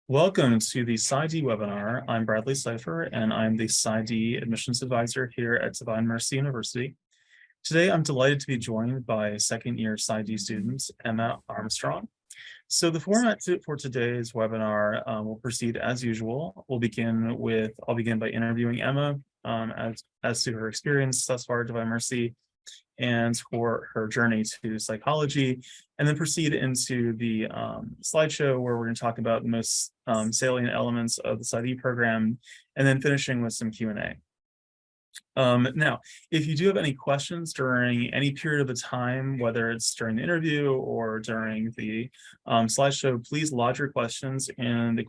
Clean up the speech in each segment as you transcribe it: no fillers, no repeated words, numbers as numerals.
Welcome to the Psy.D webinar. I'm Bradley Cipher, and I'm the Psy.D admissions advisor here at Divine Mercy University. Today, I'm delighted to be joined by second-year Psy.D student Emma Armstrong. So the format for today's webinar will proceed as usual. I'll begin by interviewing Emma as to her experience thus far at Divine Mercy and for her journey to psychology, and then proceed into the slideshow where we're going to talk about the most salient elements of the Psy.D program, and then finishing with some Q&A. Now, if you do have any questions during any period of the time, whether it's during the interview or during the slideshow, please lodge your questions in the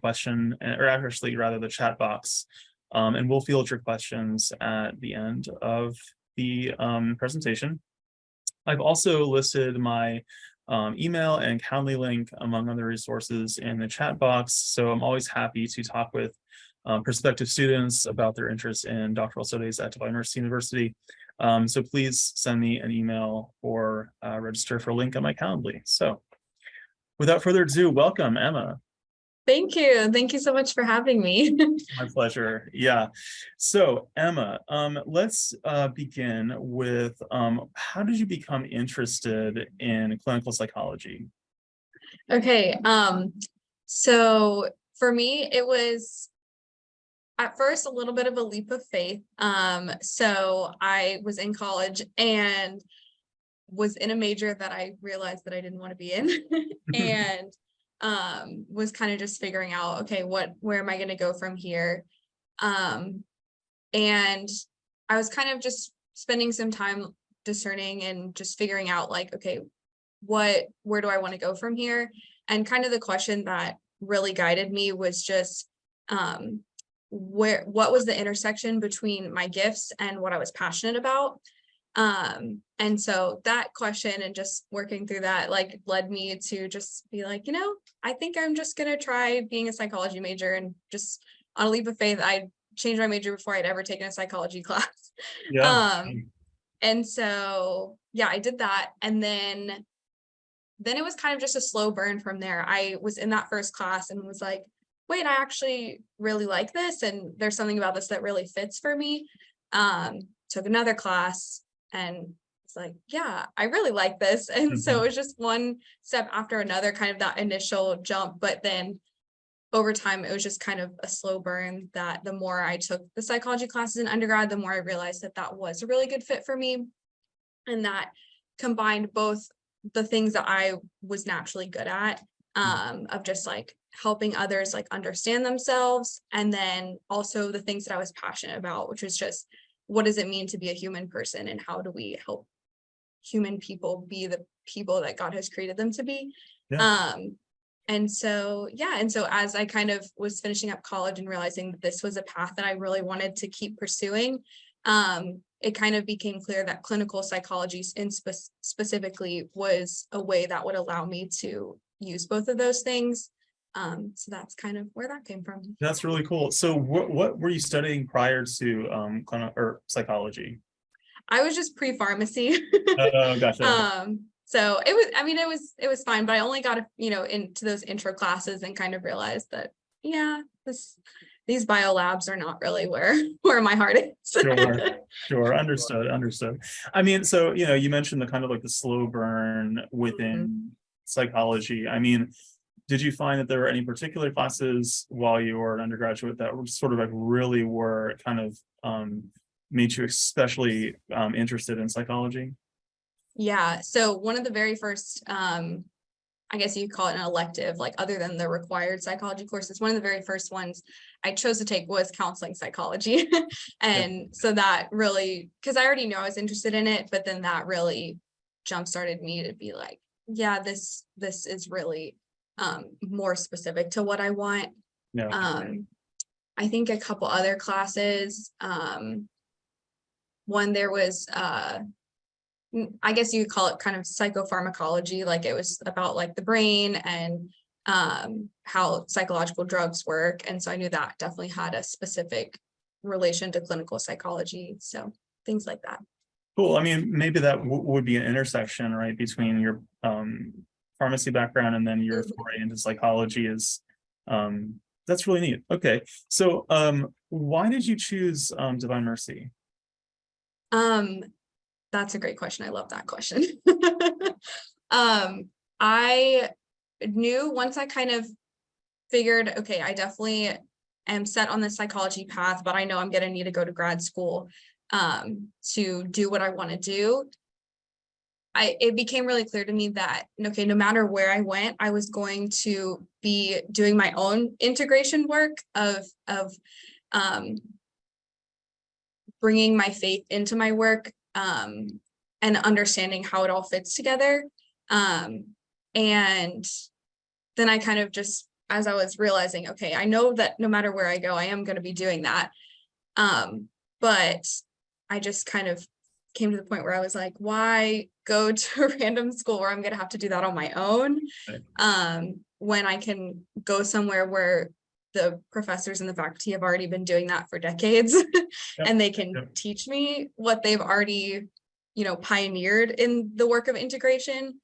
the chat box, and we'll field your questions at the end of the presentation. I've also listed my email and Calendly link, among other resources, in the chat box. So I'm always happy to talk with prospective students about their interest in doctoral studies at Divine Mercy University. So please send me an email or register for a link on my Calendly. So without further ado, welcome, Emma. Thank you. Thank you so much for having me. My pleasure. Yeah. So Emma, let's begin with how did you become interested in clinical psychology? Okay. So for me, it was at first a little bit of a leap of faith. So I was in college and was in a major that I realized that I didn't want to be in and was kind of just figuring out, okay, where am I going to go from here? And I was kind of just spending some time discerning and just figuring out, like, okay, where do I want to go from here? And kind of the question that really guided me was just what was the intersection between my gifts and what I was passionate about. And so that question and just working through that led me to just be like, I think I'm just gonna try being a psychology major, and just on a leap of faith, I changed my major before I'd ever taken a psychology class. Yeah. And so yeah, I did that, and then it was kind of just a slow burn from there. I was in that first class and was like, wait, I actually really like this, and there's something about this that really fits for me. Took another class and it's like, yeah, I really like this. And so it was just one step after another, kind of that initial jump. But then over time, it was just kind of a slow burn, that the more I took the psychology classes in undergrad, the more I realized that that was a really good fit for me. And that combined both the things that I was naturally good at, of just like helping others like understand themselves, and then also the things that I was passionate about, which was just, what does it mean to be a human person, and how do we help human people be the people that God has created them to be? Yeah. And so as I kind of was finishing up college and realizing that this was a path that I really wanted to keep pursuing, it kind of became clear that clinical psychology specifically was a way that would allow me to use both of those things. So that's kind of where that came from. That's really cool. So what were you studying prior to psychology? I was just pre-pharmacy. Oh, gotcha. So it was fine, but I only got, into those intro classes and kind of realized that, yeah, these bio labs are not really where my heart is. Sure. Understood. I mean, so, you mentioned the kind of like the slow burn within psychology. I mean, did you find that there were any particular classes while you were an undergraduate that were sort of like really were kind of made you especially interested in psychology? Yeah. So one of the very first, I guess you could call it an elective, like other than the required psychology courses, one of the very first ones I chose to take was counseling psychology. And so that really, because I already knew I was interested in it, but then that really jump-started me to be like, yeah, this is really more specific to what I want. Yeah. I think a couple other classes, one there was I guess you could call it kind of psychopharmacology, like it was about like the brain and how psychological drugs work. And so I knew that definitely had a specific relation to clinical psychology. So things like that. Cool. I mean, maybe that would be an intersection, right, between your pharmacy background and then your foray into psychology is That's really neat. Okay. So why did you choose Divine Mercy? Um, that's a great question. I love that question. I knew once I kind of figured, okay, I definitely am set on the psychology path, but I know I'm going to need to go to grad school to do what I want to do. It became really clear to me that, okay, no matter where I went, I was going to be doing my own integration work of bringing my faith into my work and understanding how it all fits together. And then I kind of just, as I was realizing, okay, I know that no matter where I go, I am going to be doing that. But I just kind of came to the point where I was like, why go to a random school where I'm going to have to do that on my own? When I can go somewhere where the professors and the faculty have already been doing that for decades and they can teach me what they've already, pioneered in the work of integration.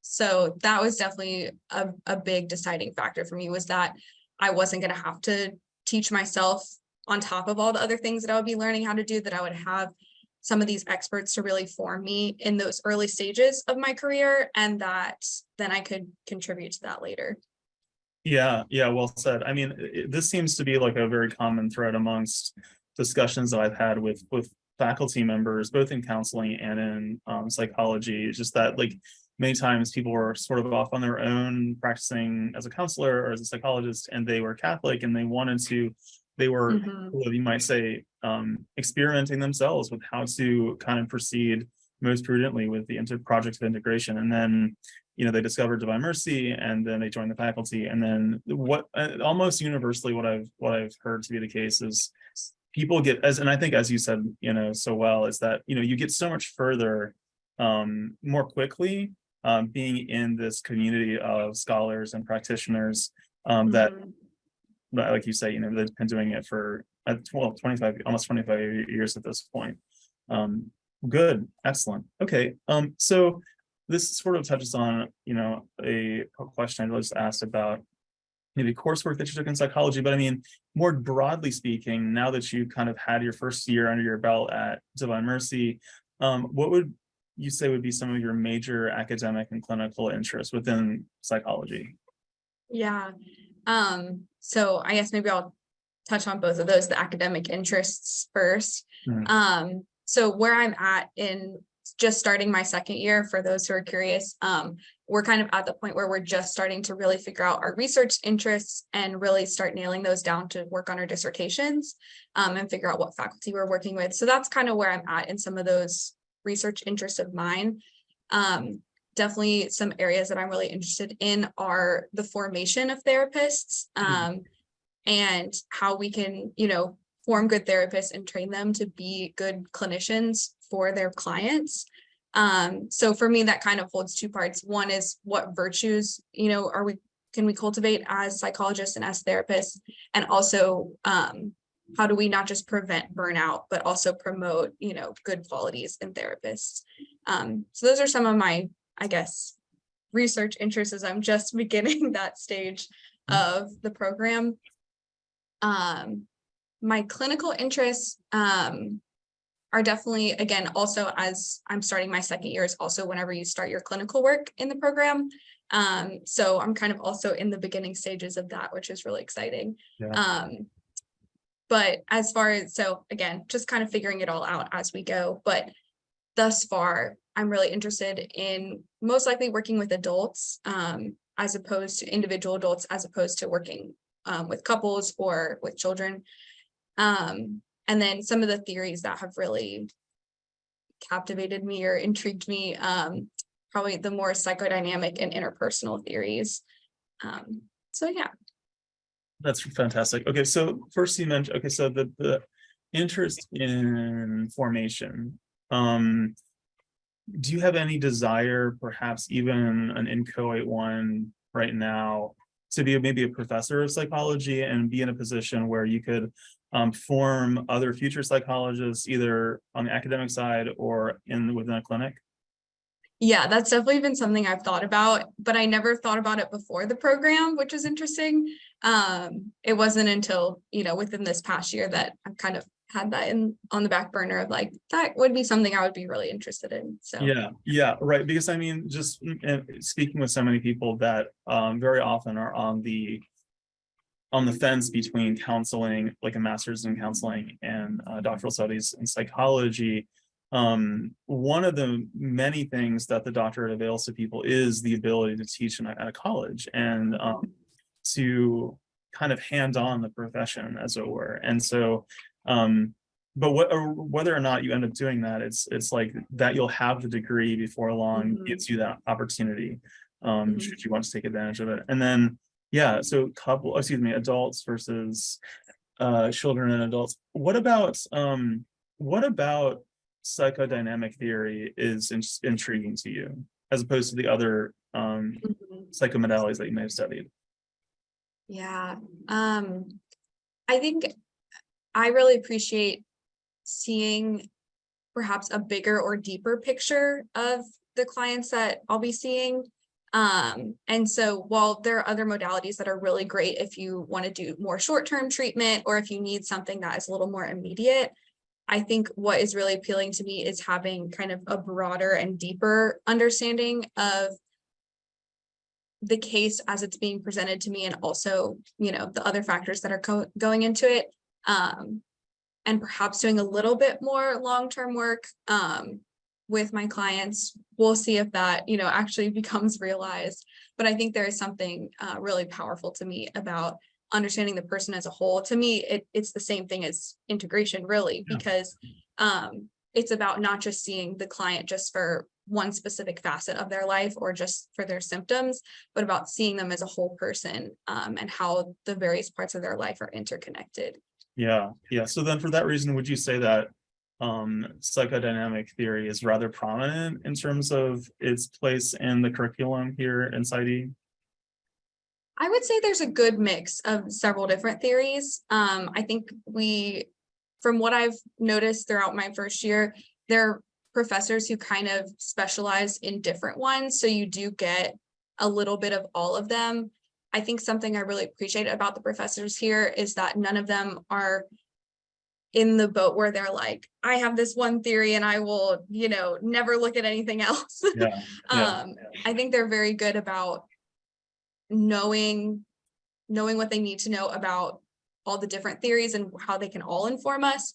So that was definitely a big deciding factor for me, was that I wasn't going to have to teach myself on top of all the other things that I would be learning how to do, that I would have some of these experts to really form me in those early stages of my career, and that then I could contribute to that later. Yeah, well said. I mean, this seems to be like a very common thread amongst discussions that I've had with faculty members, both in counseling and in psychology. It's just that like many times people were sort of off on their own practicing as a counselor or as a psychologist, and they were Catholic and they were, you might say, experimenting themselves with how to kind of proceed most prudently with the project of integration. And then, they discovered Divine Mercy, and then they joined the faculty. And then what almost universally what I've heard to be the case is people get, and I think as you said, so well, is that, you get so much further more quickly being in this community of scholars and practitioners that, like you say, they've been doing it for 25, almost 25 years at this point. Good, excellent. Okay, so this sort of touches on, a question I just asked about maybe coursework that you took in psychology, but I mean, more broadly speaking, now that you kind of had your first year under your belt at Divine Mercy, what would you say would be some of your major academic and clinical interests within psychology? Yeah. So I guess maybe I'll touch on both of those, the academic interests first. So where I'm at in just starting my second year, for those who are curious, we're kind of at the point where we're just starting to really figure out our research interests and really start nailing those down to work on our dissertations and figure out what faculty we're working with. So that's kind of where I'm at in some of those research interests of mine. Definitely some areas that I'm really interested in are the formation of therapists and how we can, form good therapists and train them to be good clinicians for their clients. So for me, that kind of holds two parts. One is what virtues, can we cultivate as psychologists and as therapists, and also how do we not just prevent burnout, but also promote, good qualities in therapists. So those are some of my, I guess, research interests as I'm just beginning that stage of the program. My clinical interests are definitely, again, also as I'm starting my second year, is also whenever you start your clinical work in the program. So I'm kind of also in the beginning stages of that, which is really exciting. But as far as, so again, just kind of figuring it all out as we go. But thus far, I'm really interested in most likely working with adults as opposed to individual adults, as opposed to working with couples or with children. And then some of the theories that have really captivated me or intrigued me, probably the more psychodynamic and interpersonal theories. So yeah. That's fantastic. Okay, so first you mentioned, okay, so the interest in formation. Do you have any desire, perhaps even an inchoate one right now, to be maybe a professor of psychology and be in a position where you could form other future psychologists, either on the academic side or within a clinic? Yeah, that's definitely been something I've thought about, but I never thought about it before the program, which is interesting. It wasn't until, within this past year that I've kind of had that on the back burner of like, that would be something I would be really interested in. So, Yeah, right. Because I mean, just speaking with so many people that very often are on the fence between counseling, like a master's in counseling and doctoral studies in psychology. One of the many things that the doctorate avails to people is the ability to teach at a college and to kind of hand on the profession, as it were. And so, but whether or not you end up doing that, it's like that you'll have the degree before long gives you that opportunity, should you want to take advantage of it. And then, yeah, so adults versus children and adults. What about psychodynamic theory is intriguing to you, as opposed to the other mhm. psychomodalities that you may have studied? Yeah. I think I really appreciate seeing perhaps a bigger or deeper picture of the clients that I'll be seeing. And so while there are other modalities that are really great if you want to do more short-term treatment or if you need something that is a little more immediate, I think what is really appealing to me is having kind of a broader and deeper understanding of the case as it's being presented to me, and also, the other factors that are going into it. And perhaps doing a little bit more long-term work with my clients. We'll see if that, actually becomes realized. But I think there is something really powerful to me about understanding the person as a whole. To me, it's the same thing as integration, really, Yeah. because it's about not just seeing the client just for one specific facet of their life or just for their symptoms, but about seeing them as a whole person, and how the various parts of their life are interconnected. Yeah. So then for that reason, would you say that psychodynamic theory is rather prominent in terms of its place in the curriculum here in Psy.D? I would say there's a good mix of several different theories. I think from what I've noticed throughout my first year, there are professors who kind of specialize in different ones. So you do get a little bit of all of them. I think something I really appreciate about the professors here is that none of them are in the boat where they're like, I have this one theory and I will, never look at anything else. Yeah. I think they're very good about knowing what they need to know about all the different theories and how they can all inform us,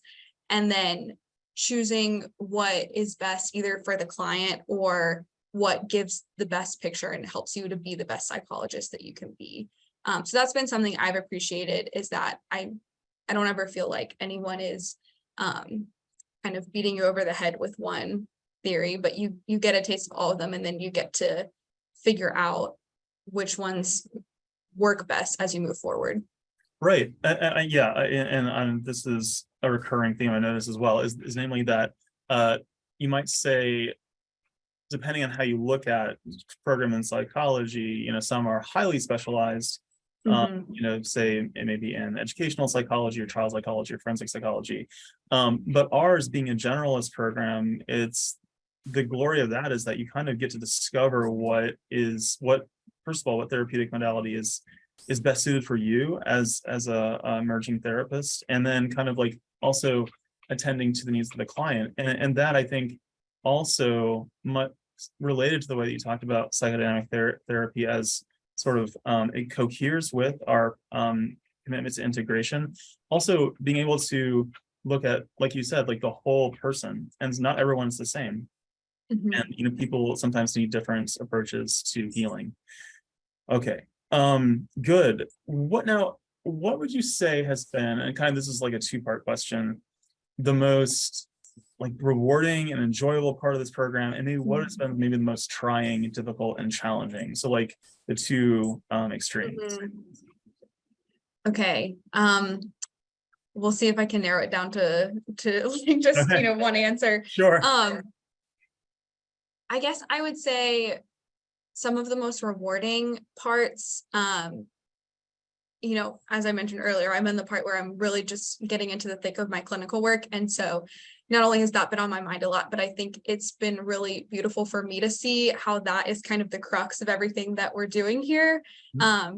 and then choosing what is best either for the client or what gives the best picture and helps you to be the best psychologist that you can be. So that's been something I've appreciated, is that I don't ever feel like anyone is kind of beating you over the head with one theory, but you get a taste of all of them, and then you get to figure out which ones work best as you move forward. Right. Yeah. And this is a recurring theme I notice as well, is namely that you might say, depending on how you look at program in psychology, some are highly specialized, say it may be in educational psychology or child psychology or forensic psychology. But ours being a generalist program, the glory of that is that you kind of get to discover first of all, what therapeutic modality is best suited for you as a emerging therapist, and then kind of like also attending to the needs of the client. And that, I think, also much related to the way that you talked about psychodynamic therapy, as sort of it coheres with our commitment to integration. Also being able to look at, like you said, like the whole person, and not everyone's the same. Mhm. And people sometimes need different approaches to healing. Okay. Good. What would you say has been, and kind of this is like a two-part question, the most like rewarding and enjoyable part of this program, and maybe what has been maybe the most trying, difficult, and challenging? So like the two extremes. Mhm. Okay. We'll see if I can narrow it down to like just, Okay, one answer. sure. I guess I would say some of the most rewarding parts you know, as I mentioned earlier, I'm in the part where I'm really just getting into the thick of my clinical work. And so not only has that been on my mind a lot, but I think it's been really beautiful for me to see how that is kind of the crux of everything that we're doing here.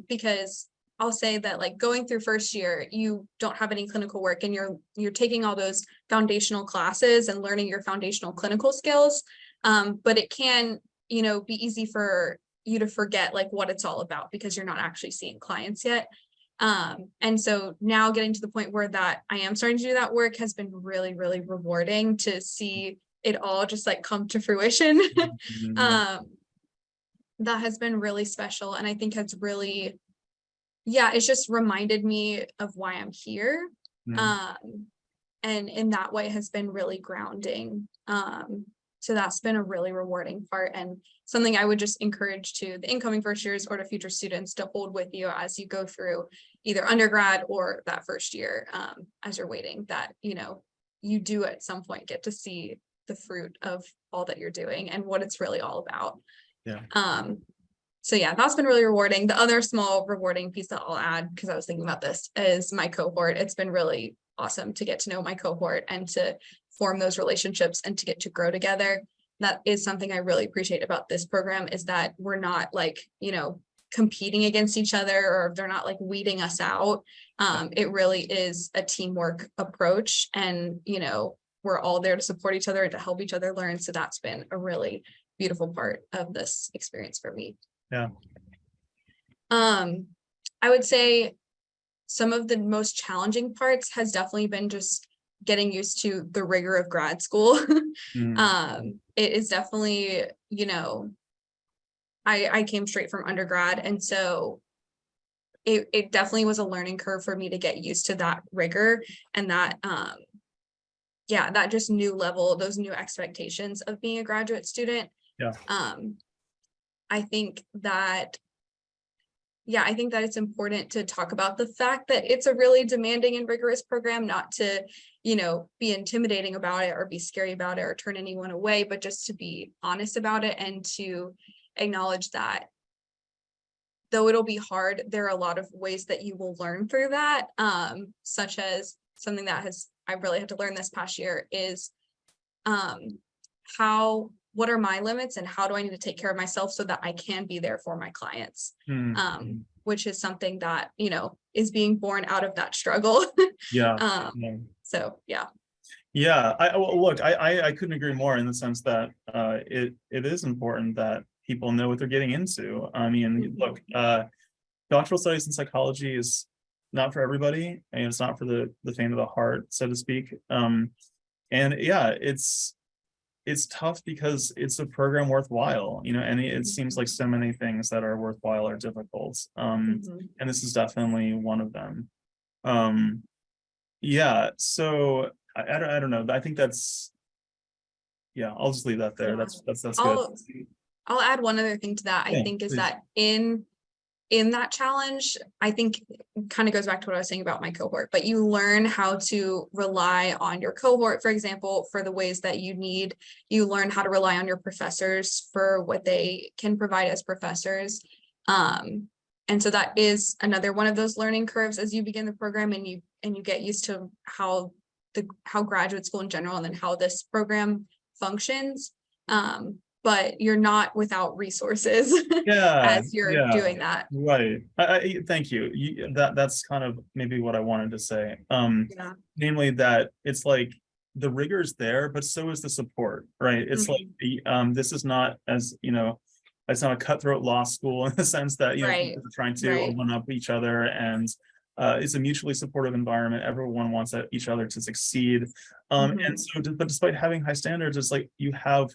Because I'll say that like going through first year, you don't have any clinical work and you're taking all those foundational classes and learning your foundational clinical skills. But it can, you know, be easy for you to forget like what it's all about because you're not actually seeing clients yet. And so now getting to the point where that I am starting to do that work has been really, really rewarding to see it all just like come to fruition. That has been really special. And I think has really, yeah, it's just reminded me of why I'm here. And in that way has been really grounding. So that's been a really rewarding part and something I would just encourage to the incoming first years or to future students to hold with you as you go through either undergrad or that first year as you're waiting, that, you know, you do at some point get to see the fruit of all that you're doing and what it's really all about. So yeah, that's been really rewarding. The other small rewarding piece that I'll add, because I was thinking about this, is my cohort. It's been really awesome to get to know my cohort and to form those relationships and to get to grow together. That is something I really appreciate about this program, is that we're not like, you know, competing against each other, or they're not like weeding us out. It really is a teamwork approach, and, you know, we're all there to support each other and to help each other learn. So that's been a really beautiful part of this experience for me. I would say some of the most challenging parts has definitely been just getting used to the rigor of grad school. It is definitely, you know, I came straight from undergrad, and so it definitely was a learning curve for me to get used to that rigor and that yeah, that just new level, those new expectations of being a graduate student. I think that it's important to talk about the fact that it's a really demanding and rigorous program, not to, you know, be intimidating about it or be scary about it or turn anyone away, but just to be honest about it and to acknowledge that though it'll be hard, there are a lot of ways that you will learn through that, such as something that I really had to learn this past year is what are my limits and how do I need to take care of myself so that I can be there for my clients, which is something that, you know, is being born out of that struggle. So I couldn't agree more in the sense that it is important that people know what they're getting into. I mean, look, doctoral studies in psychology is not for everybody, and it's not for the faint of the heart, so to speak. And yeah, it's tough because it's a program worthwhile, you know, and it seems like so many things that are worthwhile are difficult. And this is definitely one of them. So I don't know. I think that's, I'll just leave that there. That's good. I'll add one other thing to that. I think is that in that challenge, I think kind of goes back to what I was saying about my cohort, but you learn how to rely on your cohort, for example, for the ways that you need. You learn how to rely on your professors for what they can provide as professors. And so that is another one of those learning curves as you begin the program and you get used to how graduate school in general and then how this program functions. But you're not without resources as you're doing that. Right. Thank you. That's kind of maybe what I wanted to say. Namely that it's like the rigor is there, but so is the support, right? It's like this is not, as you know, it's not a cutthroat law school in the sense that, you know, people are trying to one up each other, and it's a mutually supportive environment. Everyone wants each other to succeed. And so, but despite having high standards, it's like you have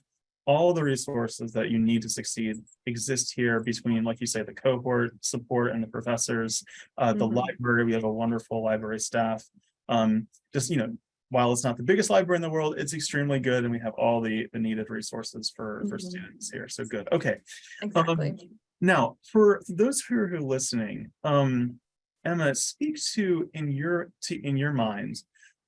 all the resources that you need to succeed exist here between, like you say, the cohort support and the professors, the library. We have a wonderful library staff. Just, you know, while it's not the biggest library in the world, it's extremely good, and we have all the needed resources for students here. So good. Okay. Exactly. Now, for those who are listening, Emma, speak to in your mind,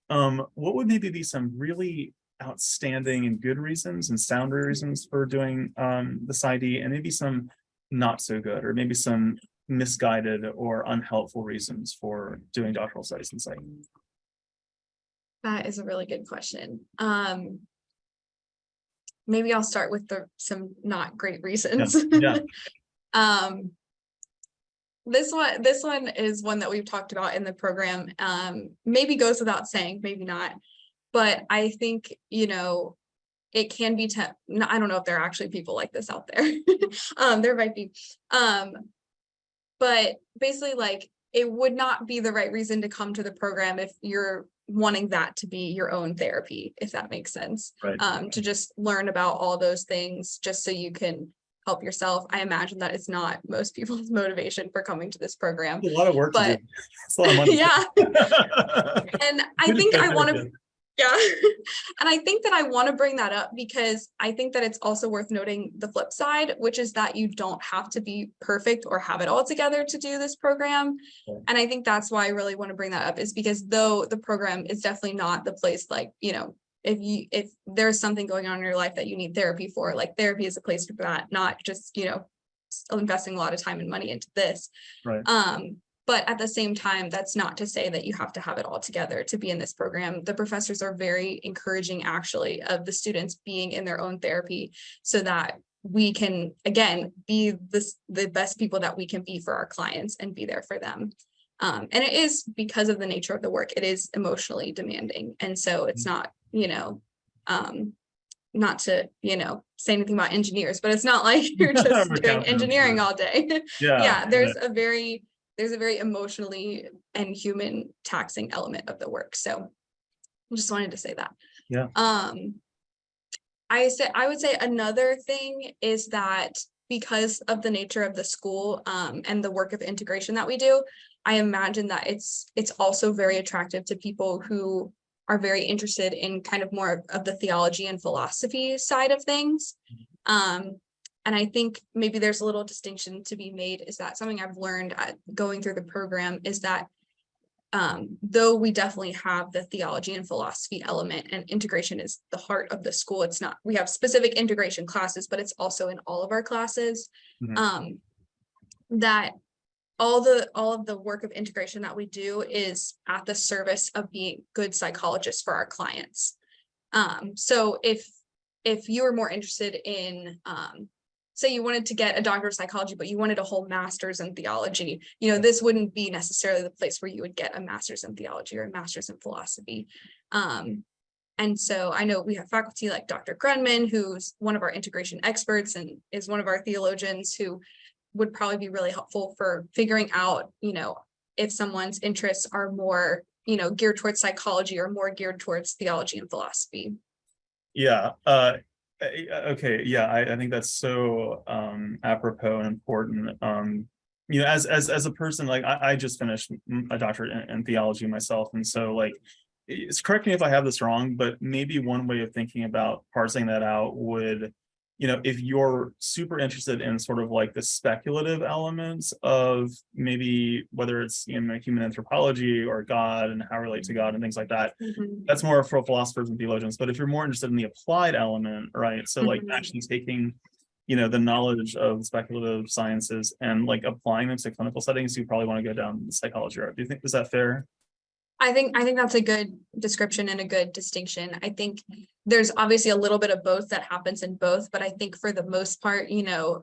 what would maybe be some really outstanding and good reasons and sound reasons for doing the Psy.D, and maybe some not so good, or maybe some misguided or unhelpful reasons for doing doctoral studies in psych? That is a really good question. Maybe I'll start with some not great reasons. Yeah. This one is one that we've talked about in the program. Maybe goes without saying, maybe not. But I think, it can be I don't know if there are actually people like this out there. There might be. But basically, like, it would not be the right reason to come to the program if you're wanting that to be your own therapy, if that makes sense. Right. To just learn about all those things just so you can help yourself. I imagine that it's not most people's motivation for coming to this program. It's a lot of work to But do. It's a lot of money. yeah. And I think I want to, yeah. And I think that I want to bring that up because I think that it's also worth noting the flip side, which is that you don't have to be perfect or have it all together to do this program. Okay. And I think that's why I really want to bring that up, is because though the program is definitely not the place, like, if there's something going on in your life that you need therapy for, like, therapy is a place for that, not just, investing a lot of time and money into this. Right. But at the same time, that's not to say that you have to have it all together to be in this program. The professors are very encouraging, actually, of the students being in their own therapy so that we can, again, be the best people that we can be for our clients and be there for them. And it is, because of the nature of the work, it is emotionally demanding. And so it's not, not to, say anything about engineers, but it's not like you're just doing engineering all day. Yeah, there's a very emotionally and human taxing element of the work. So I just wanted to say that. Yeah. I would say another thing is that because of the nature of the school and the work of integration that we do, I imagine that it's also very attractive to people who are very interested in kind of more of the theology and philosophy side of things. And I think maybe there's a little distinction to be made, is that something I've learned going through the program is that though we definitely have the theology and philosophy element, and integration is the heart of the school, it's not, we have specific integration classes, but it's also in all of our classes. That all of the work of integration that we do is at the service of being good psychologists for our clients. So if you were more interested in say you wanted to get a doctorate of psychology, but you wanted a whole master's in theology, this wouldn't be necessarily the place where you would get a master's in theology or a master's in philosophy. And so I know we have faculty like Dr. Grunman, who's one of our integration experts and is one of our theologians, who would probably be really helpful for figuring out, if someone's interests are more, geared towards psychology or more geared towards theology and philosophy. Yeah. Okay. Yeah. I think that's so apropos and important. As a person, like I just finished a doctorate in theology myself. And so, like, correct me if I have this wrong, but maybe one way of thinking about parsing that out would, if you're super interested in sort of like the speculative elements of maybe whether it's human anthropology or God and how to relate to God and things like that, that's more for philosophers and theologians. But if you're more interested in the applied element, right? So like actually taking, the knowledge of speculative sciences and like applying them to clinical settings, you probably want to go down the psychology route. Do you think, is that fair? I think that's a good description and a good distinction. I think there's obviously a little bit of both that happens in both, but I think for the most part,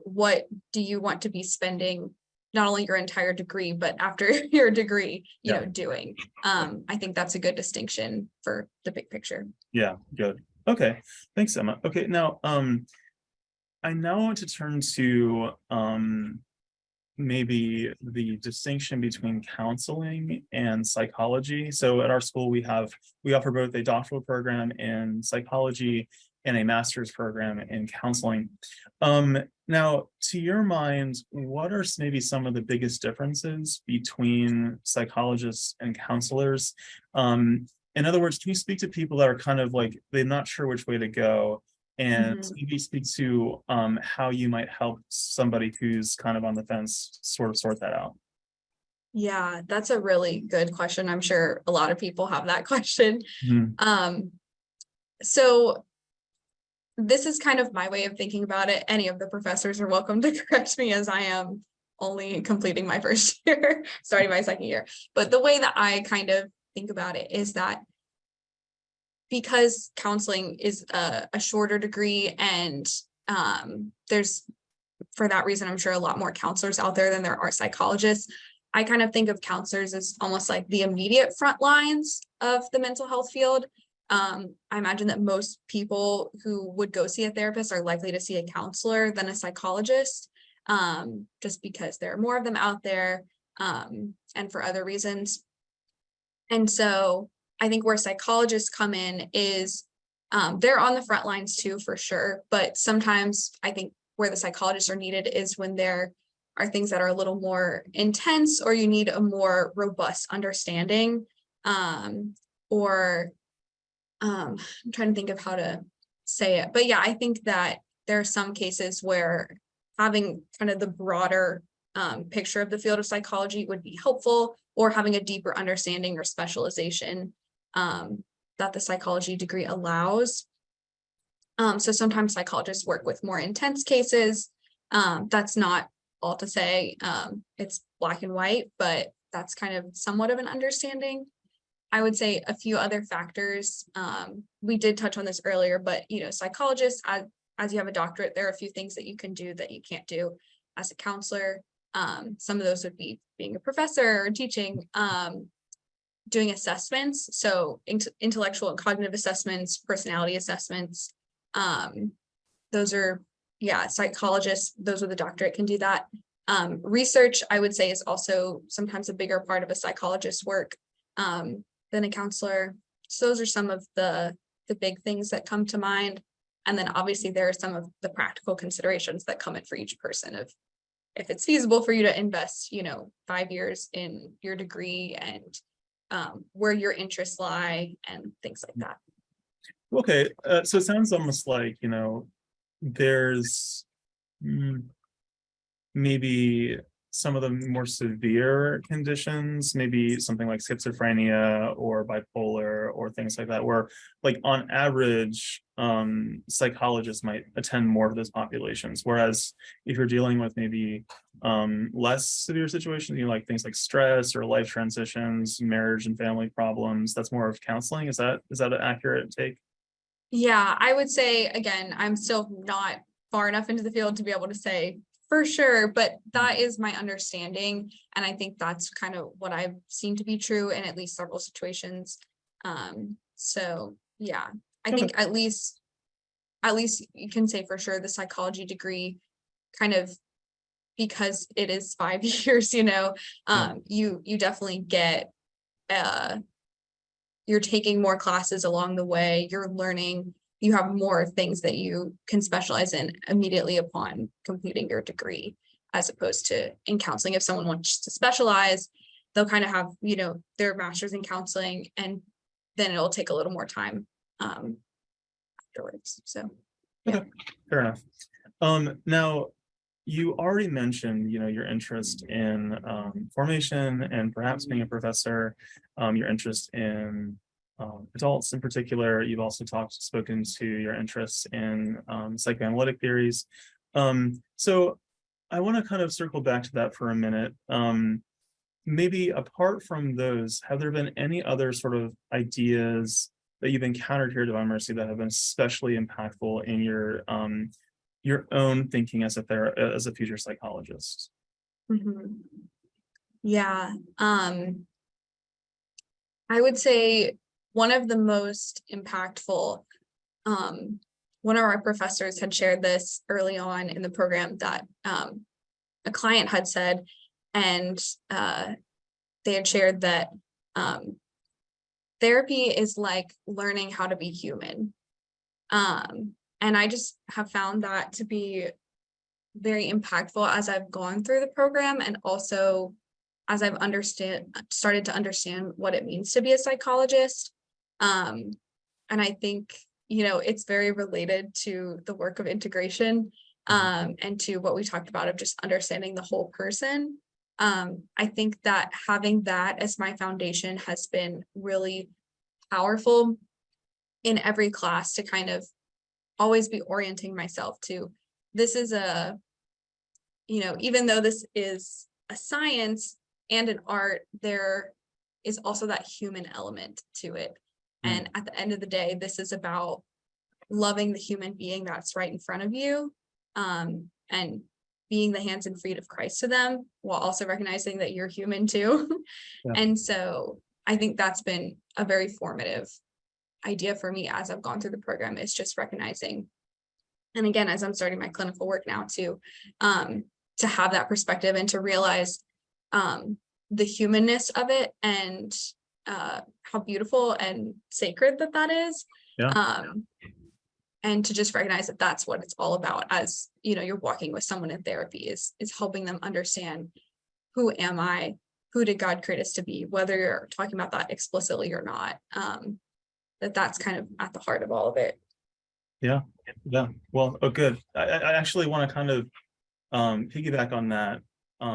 what do you want to be spending not only your entire degree, but after your degree, doing? I think that's a good distinction for the big picture. Yeah, good. Okay, thanks, Emma. Okay, now I now want to turn to maybe the distinction between counseling and psychology. So at our school, we offer both a doctoral program in psychology and a master's program in counseling. Now, to your mind, what are maybe some of the biggest differences between psychologists and counselors? In other words, can you speak to people that are kind of like, they're not sure which way to go, and maybe speak to how you might help somebody who's kind of on the fence sort of sort that out? Yeah, that's a really good question. I'm sure a lot of people have that question. So this is kind of my way of thinking about it. Any of the professors are welcome to correct me as I am only completing my first year, starting my second year. But the way that I kind of think about it is that because counseling is a shorter degree, and there's, for that reason, I'm sure a lot more counselors out there than there are psychologists. I kind of think of counselors as almost like the immediate front lines of the mental health field. I imagine that most people who would go see a therapist are likely to see a counselor than a psychologist, just because there are more of them out there, and for other reasons. And so I think where psychologists come in is they're on the front lines too, for sure. But sometimes I think where the psychologists are needed is when there are things that are a little more intense, or you need a more robust understanding, or I'm trying to think of how to say it. But yeah, I think that there are some cases where having kind of the broader picture of the field of psychology would be helpful, or having a deeper understanding or specialization that the psychology degree allows. So sometimes psychologists work with more intense cases. That's not all to say it's black and white, but that's kind of somewhat of an understanding. I would say a few other factors. We did touch on this earlier, but psychologists, as you have a doctorate, there are a few things that you can do that you can't do as a counselor. Some of those would be being a professor or teaching, doing assessments, so intellectual and cognitive assessments, personality assessments. Those are, psychologists, those with a doctorate can do that. Research, I would say, is also sometimes a bigger part of a psychologist's work than a counselor. So those are some of the big things that come to mind. And then obviously there are some of the practical considerations that come in for each person of if it's feasible for you to invest, 5 years in your degree, and where your interests lie and things like that. Okay, so it sounds almost like, there's maybe some of the more severe conditions, maybe something like schizophrenia or bipolar or things like that, where like on average, psychologists might attend more to those populations. Whereas if you're dealing with maybe less severe situations, like things like stress or life transitions, marriage and family problems, that's more of counseling. Is that an accurate take? Yeah, I would say, again, I'm still not far enough into the field to be able to say for sure, but that is my understanding. And I think that's kind of what I've seen to be true in at least several situations. So yeah, I think at least you can say for sure the psychology degree kind of, because it is 5 years, you definitely get, you're taking more classes along the way, you're learning, you have more things that you can specialize in immediately upon completing your degree, as opposed to in counseling. If someone wants to specialize, they'll kind of have, their master's in counseling, and then it'll take a little more time afterwards. So, yeah. Okay, fair enough. Now, you already mentioned, your interest in formation and perhaps being a professor, your interest in adults in particular. You've also spoken to your interests in psychoanalytic theories. So I want to kind of circle back to that for a minute. Maybe apart from those, have there been any other sort of ideas that you've encountered here at Divine Mercy that have been especially impactful in your own thinking as a future psychologist? Mhm. Yeah. I would say one of the most impactful, one of our professors had shared this early on in the program, that a client had said, and they had shared that therapy is like learning how to be human. And I just have found that to be very impactful as I've gone through the program, and also as I've started to understand what it means to be a psychologist. And I think, it's very related to the work of integration, and to what we talked about of just understanding the whole person. I think that having that as my foundation has been really powerful in every class, to kind of always be orienting myself to, this is a even though this is a science and an art, there is also that human element to it. And at the end of the day, this is about loving the human being that's right in front of you, and being the hands and feet of Christ to them, while also recognizing that you're human too. Yeah. And so I think that's been a very formative idea for me as I've gone through the program, is just recognizing, and again, as I'm starting my clinical work now to have that perspective and to realize the humanness of it, and how beautiful and sacred that is. Yeah. And to just recognize that that's what it's all about, as you're walking with someone in therapy, is helping them understand, who am I, who did God create us to be, whether you're talking about that explicitly or not. That's kind of at the heart of all of it. Yeah. Well, good. I actually want to kind of piggyback on that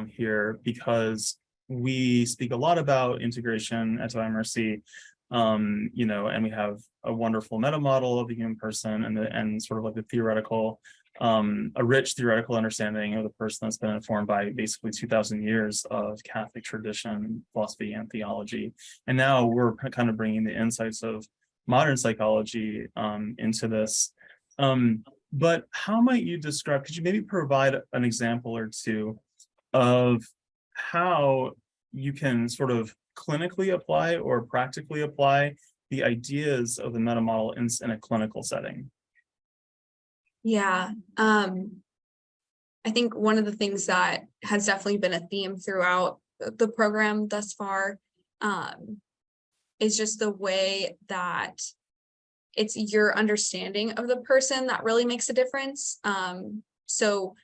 here, because we speak a lot about integration at Divine Mercy, and we have a wonderful meta model of the human person, and sort of like the theoretical, a rich theoretical understanding of the person that's been informed by basically 2,000 years of Catholic tradition, philosophy, and theology. And now we're kind of bringing the insights of modern psychology into this. But how might you describe, could you maybe provide an example or two of how you can sort of clinically apply or practically apply the ideas of the meta model in a clinical setting? Yeah. I think one of the things that has definitely been a theme throughout the program thus far is just the way that it's your understanding of the person that really makes a difference. So,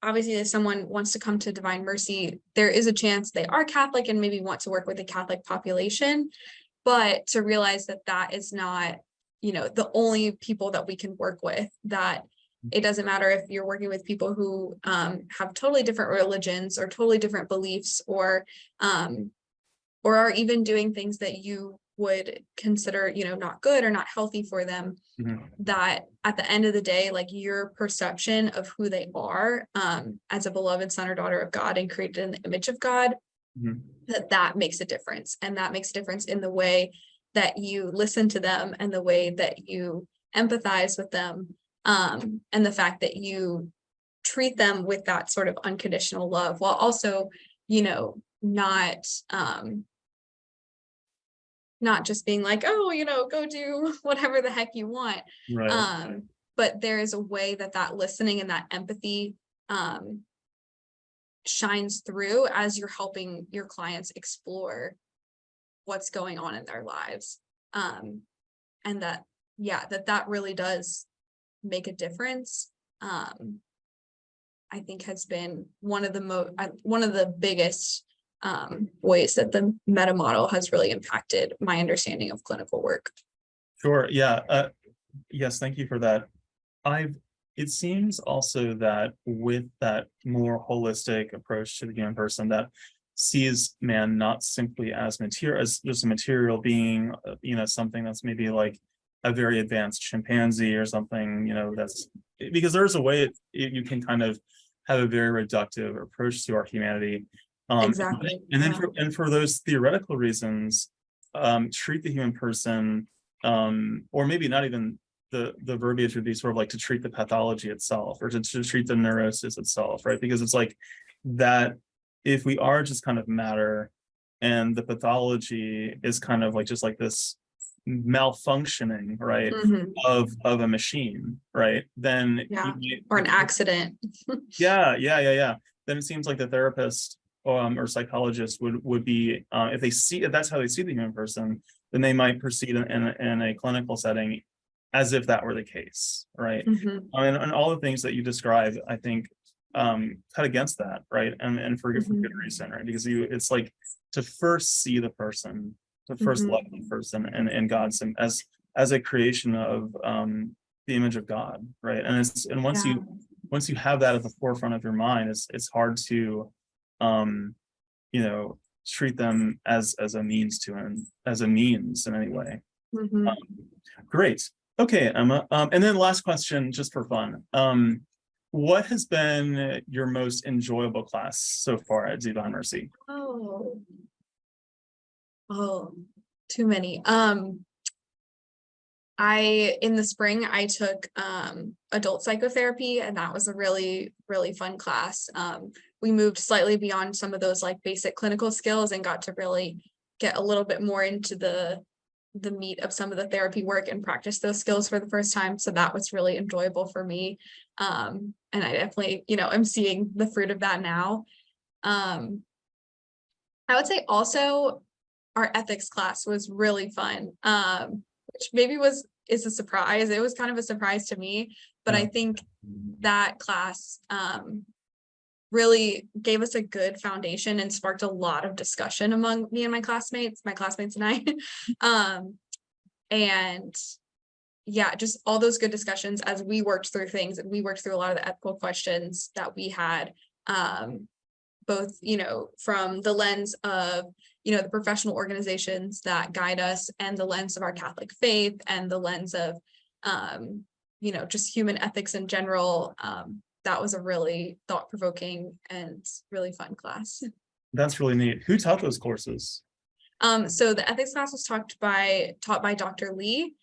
obviously, if someone wants to come to Divine Mercy, there is a chance they are Catholic and maybe want to work with the Catholic population, but to realize that that is not, the only people that we can work with, that it doesn't matter if you're working with people who have totally different religions or totally different beliefs, or are even doing things that you would consider, not good or not healthy for them. Mm-hmm. That at the end of the day, like, your perception of who they are as a beloved son or daughter of God and created in the image of God, Mm-hmm. that makes a difference. And that makes a difference in the way that you listen to them, and the way that you empathize with them, and the fact that you treat them with that sort of unconditional love, while also, not just being like, oh, go do whatever the heck you want. Right. But there is a way that listening and that empathy shines through as you're helping your clients explore what's going on in their lives. And that really does make a difference. I think has been one of the biggest ways that the meta model has really impacted my understanding of clinical work. Sure. Yeah. Yes. Thank you for that. It seems also that with that more holistic approach to the human person, that sees man not simply as just a material being, something that's maybe like a very advanced chimpanzee or something, that's because there's a way you can kind of have a very reductive approach to our humanity. Exactly. And then for those theoretical reasons, treat the human person, or maybe not even the verbiage would be sort of like to treat the pathology itself, or to treat the neurosis itself, right? Because it's like that, if we are just kind of matter, and the pathology is kind of like just like this malfunctioning, right, Mm-hmm. of a machine, right, then or an accident. yeah. Then it seems like the therapist or psychologist would be, if that's how they see the human person, then they might proceed in a clinical setting as if that were the case, right? Mm-hmm. And all the things that you described, I think, cut against that, right? And for good reason, right? Because it's like to first see the person, to first love the person and God's as a creation of the image of God, right? And once you have that at the forefront of your mind, it's hard to treat them as a means in any way. Great. Okay, Emma. And then last question, just for fun. What has been your most enjoyable class so far at Divine Mercy? Oh, oh, too many. In the spring, I took adult psychotherapy, and that was a really, really fun class. We moved slightly beyond some of those like basic clinical skills and got to really get a little bit more into the meat of some of the therapy work and practice those skills for the first time. So that was really enjoyable for me. And I definitely, am seeing the fruit of that now. Um, I would say also our ethics class was really fun. Which maybe is a surprise. It was kind of a surprise to me, but Yeah. I think that class really gave us a good foundation and sparked a lot of discussion among me and my classmates and I. And yeah, just all those good discussions as we worked through things, and we worked through a lot of the ethical questions that we had, both, from the lens of, the professional organizations that guide us, and the lens of our Catholic faith, and the lens of, just human ethics in general. That was a really thought-provoking and really fun class. That's really neat. Who taught those courses? So the ethics class was taught by Dr. Lee,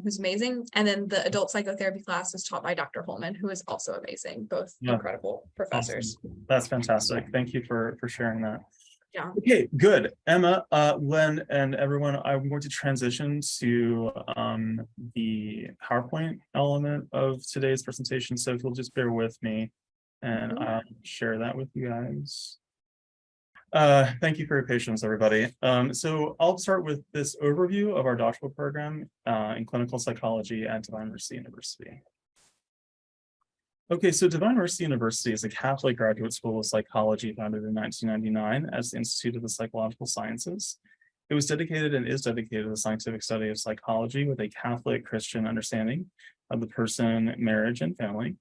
who's amazing. And then the adult psychotherapy class was taught by Dr. Holman, who is also amazing, both Yeah. incredible professors. Awesome. That's fantastic. Thank you for sharing that. Yeah. Okay, good. Emma, Len, and everyone, I'm going to transition to the PowerPoint element of today's presentation. So if you'll just bear with me, and I'll share that with you guys. Thank you for your patience, everybody. So I'll start with this overview of our doctoral program in clinical psychology at Divine Mercy University. Okay, so Divine Mercy University is a Catholic graduate school of psychology founded in 1999 as the Institute of the Psychological Sciences. It was dedicated and is dedicated to the scientific study of psychology with a Catholic Christian understanding of the person, marriage, and family.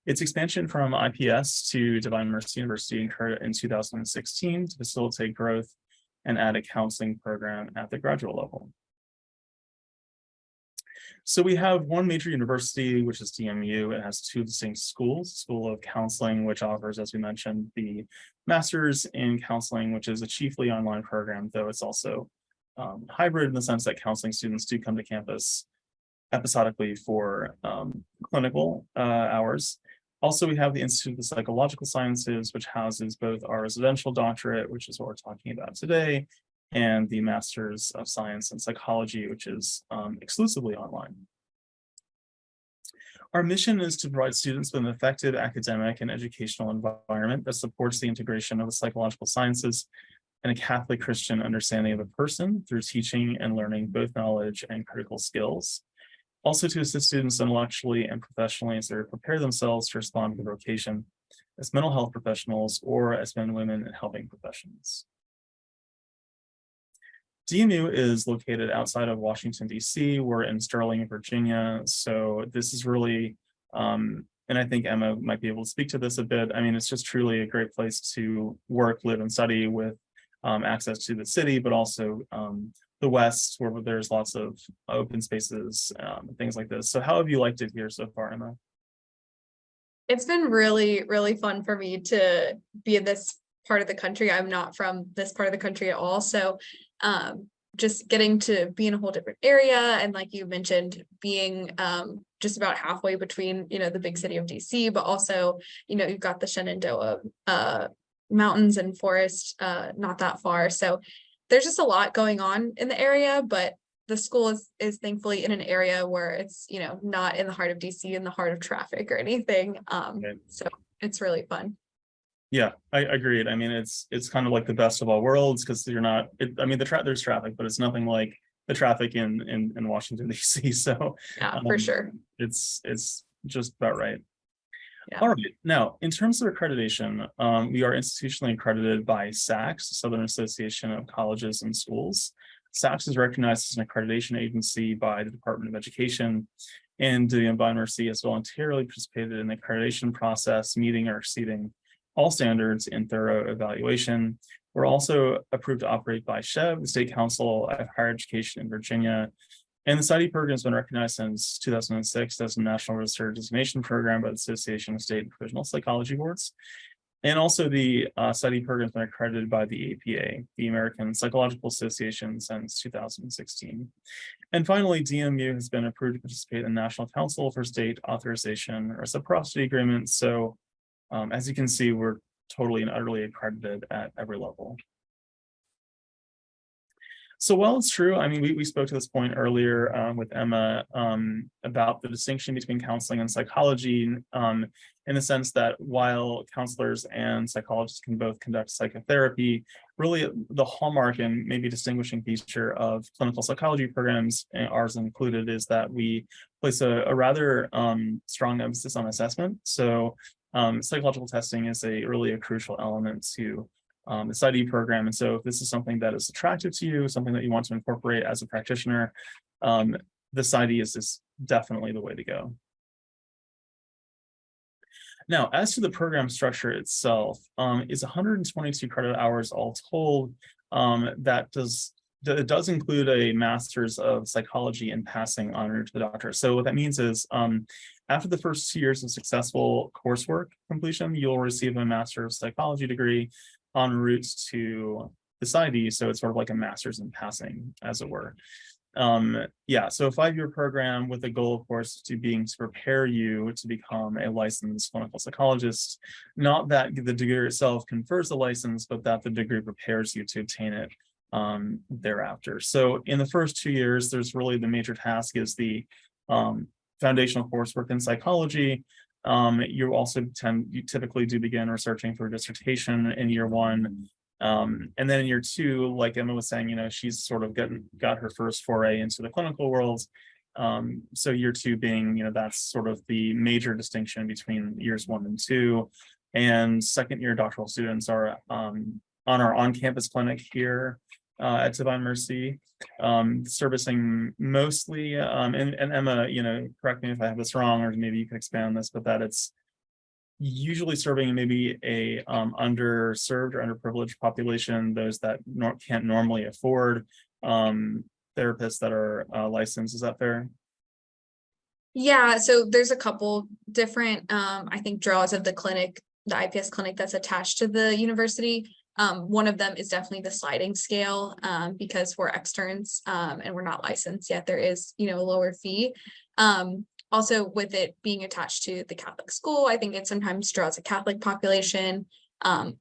Its expansion from IPS to Divine Mercy University occurred in 2016 to facilitate growth and add a counseling program at the graduate level. So we have one major university, which is DMU. It has two distinct schools: School of Counseling, which offers, as we mentioned, the Master's in Counseling, which is a chiefly online program, though it's also hybrid in the sense that counseling students do come to campus episodically for clinical hours. Also, we have the Institute of the Psychological Sciences, which houses both our residential doctorate, which is what we're talking about today, and the Master's of Science in Psychology, which is exclusively online. Our mission is to provide students with an effective academic and educational environment that supports the integration of the psychological sciences and a Catholic Christian understanding of the person through teaching and learning both knowledge and critical skills. Also to assist students intellectually and professionally as they prepare themselves to respond to their vocation as mental health professionals or as men and women in helping professions. DMU is located outside of Washington, D.C. We're in Sterling, Virginia. So this is really, and I think Emma might be able to speak to this a bit. I mean, it's just truly a great place to work, live, and study with access to the city, but also the West, where there's lots of open spaces, things like this. So how have you liked it here so far, Emma? It's been really, really fun for me to be in this part of the country. I'm not from this part of the country at all. So just getting to be in a whole different area, and like you mentioned, being just about halfway between, the big city of DC, but also, you've got the Shenandoah mountains and forest not that far. So there's just a lot going on in the area, but the school is thankfully in an area where it's, not in the heart of DC, in the heart of traffic or anything. So it's really fun. Yeah, I agreed. I mean, it's kind of like the best of all worlds, because you're not, there's traffic, but it's nothing like the traffic in Washington, D.C. So Yeah, for sure. It's just about right. Yeah. All right. Now, in terms of accreditation, we are institutionally accredited by SACS, Southern Association of Colleges and Schools. SACS is recognized as an accreditation agency by the Department of Education, and Divine Mercy has voluntarily participated in the accreditation process, meeting or exceeding all standards in thorough evaluation. We're also approved to operate by SHEV, the State Council of Higher Education in Virginia, And the Psy.D program has been recognized since 2006 as a National Register Designation Program by the Association of State and Provisional Psychology Boards. And also the Psy.D program has been accredited by the APA, the American Psychological Association, since 2016. And finally, DMU has been approved to participate in the National Council for State Authorization or Reciprocity Agreements. So as you can see, we're totally and utterly accredited at every level. So while it's true, I mean, we spoke to this point earlier with Emma about the distinction between counseling and psychology, in the sense that while counselors and psychologists can both conduct psychotherapy, really the hallmark and maybe distinguishing feature of clinical psychology programs, ours included, is that we place a rather strong emphasis on assessment. So psychological testing is really a crucial element to the Psy.D program. And so if this is something that is attractive to you, something that you want to incorporate as a practitioner, the Psy.D is definitely the way to go. Now, as to the program structure itself, it's 122 credit hours all told. It does include a master's of psychology in passing en route to the doctorate. So what that means is after the first 2 years of successful coursework completion, you'll receive a master of psychology degree en route to the Psy.D. So it's sort of like a master's in passing, as it were. Yeah, so a 5-year program with the goal, of course, to prepare you to become a licensed clinical psychologist. Not that the degree itself confers the license, but that the degree prepares you to obtain it thereafter. So in the first 2 years, there's really the major task is the foundational coursework in psychology. You typically do begin researching for a dissertation in year 1. And then in year 2, like Emma was saying, she's sort of got her first foray into the clinical world. So year 2 being, that's sort of the major distinction between years 1 and 2. And second year doctoral students are on our on-campus clinic here at Divine Mercy, servicing mostly, and Emma, correct me if I have this wrong, or maybe you can expand on this, but that it's usually serving maybe a underserved or underprivileged population, those that can't normally afford therapists that are licensed. Is that fair? Yeah, so there's a couple different, I think, draws of the clinic, the IPS clinic that's attached to the university. One of them is definitely the sliding scale, because we're externs and we're not licensed yet. There is, a lower fee. Also, with it being attached to the Catholic school, I think it sometimes draws a Catholic population.